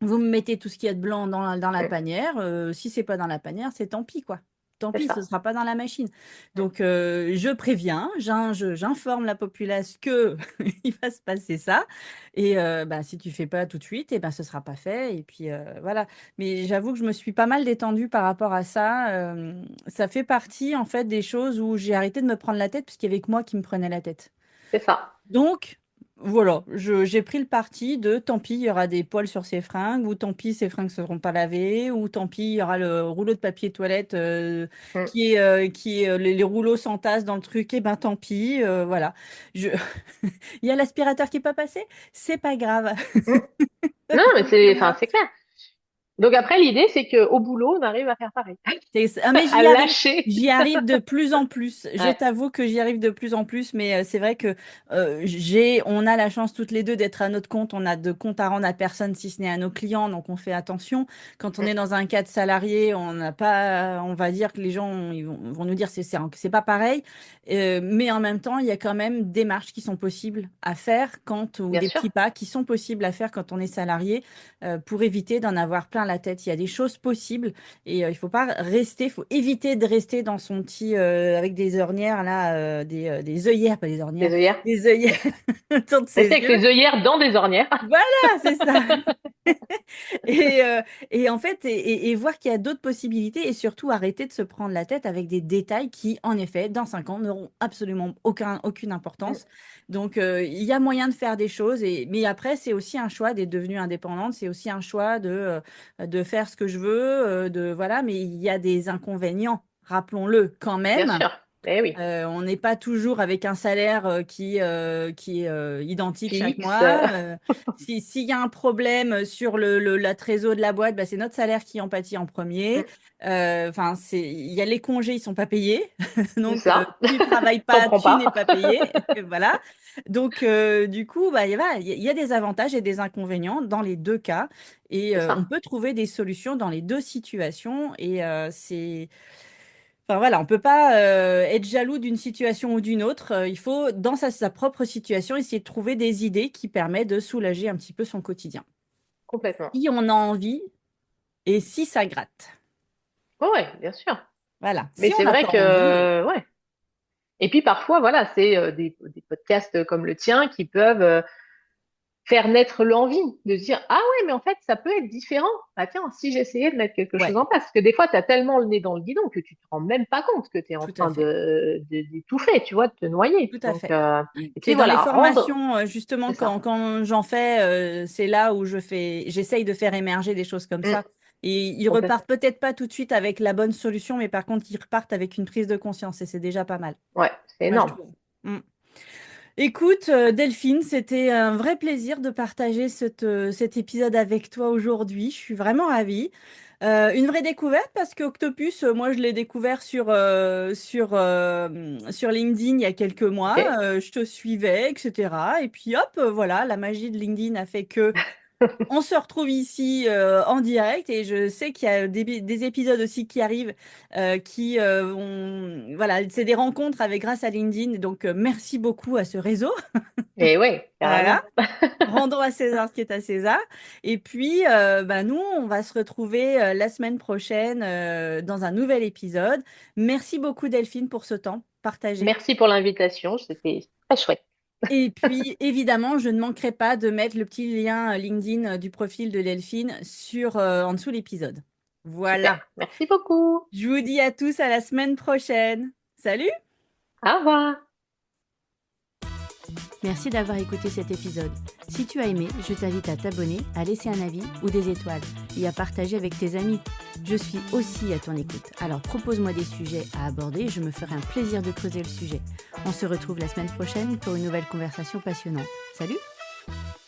[SPEAKER 1] Vous me mettez tout ce qu'il y a de blanc dans la
[SPEAKER 2] Hmm.
[SPEAKER 1] panière. Si c'est pas dans la panière, c'est tant pis, quoi. Tant
[SPEAKER 2] C'est
[SPEAKER 1] pis, ce
[SPEAKER 2] ça.
[SPEAKER 1] sera pas dans la machine.
[SPEAKER 2] Hmm.
[SPEAKER 1] Donc, je préviens, j'informe la populace que il va se passer ça. Et bah, si tu fais pas tout de suite, et ben, ce sera pas fait. Et puis, voilà. Mais j'avoue que je me suis pas mal détendue par rapport à ça. Ça fait partie, en fait, des choses où j'ai arrêté de me prendre la tête, parce qu'il y avait que moi qui me prenais la tête.
[SPEAKER 2] C'est ça.
[SPEAKER 1] Donc, voilà, j'ai pris le parti de tant pis, il y aura des poils sur ces fringues, ou tant pis, ces fringues ne seront pas lavées, ou tant pis, il y aura le rouleau de papier toilette
[SPEAKER 2] Hmm.
[SPEAKER 1] les rouleaux s'entassent dans le truc, et ben tant pis, voilà. Je... Il y a l'aspirateur qui n'est pas passé, c'est pas grave.
[SPEAKER 2] Hmm. Non, mais
[SPEAKER 1] C'est
[SPEAKER 2] enfin,
[SPEAKER 1] moi.
[SPEAKER 2] c'est clair. Donc après, l'idée, c'est qu'au boulot, on arrive à faire pareil,
[SPEAKER 1] Ah, mais
[SPEAKER 2] à lâcher.
[SPEAKER 1] j'y arrive de plus en plus. Je
[SPEAKER 2] Ouais.
[SPEAKER 1] t'avoue que j'y arrive de plus en plus, mais c'est vrai que on a la chance toutes les deux d'être à notre compte. On a de compte à rendre à personne si ce n'est à nos clients, donc on fait attention. Quand on
[SPEAKER 2] Hmm.
[SPEAKER 1] est dans un cadre salarié, on n'a pas, on va dire que les gens vont nous dire c'est pas pareil. Mais en même temps, il y a quand même des marches qui sont possibles à faire ou
[SPEAKER 2] Bien
[SPEAKER 1] des
[SPEAKER 2] sûr.
[SPEAKER 1] petits pas qui sont possibles à faire quand on est salarié pour éviter d'en avoir plein la tête. Il y a des choses possibles. Et il faut pas rester, faut éviter de rester dans son petit avec des ornières là, des œillères, pas des ornières,
[SPEAKER 2] Des œillères.
[SPEAKER 1] des œillères autour de ses
[SPEAKER 2] Rester avec
[SPEAKER 1] yeux.
[SPEAKER 2] les œillères dans des ornières.
[SPEAKER 1] Voilà, c'est ça. Et, euh, et en fait, et voir qu'il y a d'autres possibilités et surtout arrêter de se prendre la tête avec des détails qui, en effet, dans 5 ans, n'auront absolument aucune
[SPEAKER 2] Hmm.
[SPEAKER 1] importance. Donc, il y a moyen de faire des choses. Mais après, c'est aussi un choix d'être devenue indépendante. C'est aussi un choix de faire ce que je veux. Voilà, mais il y a des inconvénients, rappelons-le quand
[SPEAKER 2] Bien
[SPEAKER 1] même.
[SPEAKER 2] sûr. Eh oui.
[SPEAKER 1] On n'est pas toujours avec un salaire qui est identique chaque
[SPEAKER 2] Fixe.
[SPEAKER 1] mois. S'il y a un problème sur la trésor de la boîte, bah, c'est notre salaire qui en pâtit en premier.
[SPEAKER 2] Hmm.
[SPEAKER 1] Enfin, il y a les congés, ils sont pas payés.
[SPEAKER 2] C'est
[SPEAKER 1] Donc,
[SPEAKER 2] ça.
[SPEAKER 1] tu travailles
[SPEAKER 2] T'en
[SPEAKER 1] pas,
[SPEAKER 2] prends
[SPEAKER 1] tu
[SPEAKER 2] pas.
[SPEAKER 1] n'es pas payé. Voilà. Donc, du coup, bah, il y a des avantages et des inconvénients dans les deux cas. Et
[SPEAKER 2] C'est
[SPEAKER 1] on
[SPEAKER 2] ça.
[SPEAKER 1] peut trouver des solutions dans les deux situations. Et c'est Enfin voilà, on peut pas être jaloux d'une situation ou d'une autre. Il faut, dans sa propre situation, essayer de trouver des idées qui permettent de soulager un petit peu son quotidien.
[SPEAKER 2] Complètement.
[SPEAKER 1] Si on a envie et si ça gratte.
[SPEAKER 2] Ouais, ouais, bien sûr.
[SPEAKER 1] Voilà.
[SPEAKER 2] Mais
[SPEAKER 1] Si on
[SPEAKER 2] c'est
[SPEAKER 1] n'a
[SPEAKER 2] vrai
[SPEAKER 1] pas envie,
[SPEAKER 2] que, ouais. Et puis parfois, voilà, c'est des podcasts comme le tien qui peuvent faire naître l'envie de se dire, ah ouais, mais en fait, ça peut être différent. Ah tiens, si j'essayais de mettre quelque chose
[SPEAKER 1] Ouais,
[SPEAKER 2] en place. Parce que des fois, tu as tellement le nez dans le guidon que tu te rends même pas compte que tu es en
[SPEAKER 1] tout à
[SPEAKER 2] train
[SPEAKER 1] fait.
[SPEAKER 2] d'étouffer, tu vois, de te noyer.
[SPEAKER 1] Tout à
[SPEAKER 2] Donc,
[SPEAKER 1] fait.
[SPEAKER 2] et puis
[SPEAKER 1] C'est dans les
[SPEAKER 2] voilà, rendre,
[SPEAKER 1] formations, justement,
[SPEAKER 2] c'est ça.
[SPEAKER 1] quand j'en fais, c'est là où j'essaye de faire émerger des choses comme
[SPEAKER 2] Mm,
[SPEAKER 1] ça. Et ils repartent
[SPEAKER 2] complètement.
[SPEAKER 1] peut-être pas tout de suite avec la bonne solution, mais par contre, ils repartent avec une prise de conscience et c'est déjà pas mal.
[SPEAKER 2] Ouais, c'est
[SPEAKER 1] Moi, je
[SPEAKER 2] énorme.
[SPEAKER 1] trouve. Mm. Écoute, Delphine, c'était un vrai plaisir de partager cet épisode avec toi aujourd'hui. Je suis vraiment ravie. Une vraie découverte parce que Octopus, moi, je l'ai découvert sur LinkedIn il y a quelques mois.
[SPEAKER 2] OK?
[SPEAKER 1] Je te suivais, etc. Et puis hop, voilà, la magie de LinkedIn a fait que on se retrouve ici en direct et je sais qu'il y a des épisodes aussi qui arrivent voilà, c'est des rencontres avec grâce à LinkedIn. Donc, merci beaucoup à ce réseau.
[SPEAKER 2] Et ouais,
[SPEAKER 1] Voilà.
[SPEAKER 2] carrément.
[SPEAKER 1] Rendons à César ce qui est à César. Et puis, bah, nous, on va se retrouver la semaine prochaine dans un nouvel épisode. Merci beaucoup, Delphine, pour ce temps partagé.
[SPEAKER 2] Merci pour l'invitation, c'était très chouette.
[SPEAKER 1] Et puis, évidemment, je ne manquerai pas de mettre le petit lien LinkedIn du profil de Delphine en dessous de l'épisode.
[SPEAKER 2] Super.
[SPEAKER 1] Voilà.
[SPEAKER 2] Merci beaucoup.
[SPEAKER 1] Je vous dis à tous à la semaine prochaine. Salut!
[SPEAKER 2] Au revoir.
[SPEAKER 1] Merci d'avoir écouté cet épisode. Si tu as aimé, je t'invite à t'abonner, à laisser un avis ou des étoiles et à partager avec tes amis. Je suis aussi à ton écoute. Alors propose-moi des sujets à aborder et je me ferai un plaisir de creuser le sujet. On se retrouve la semaine prochaine pour une nouvelle conversation passionnante. Salut!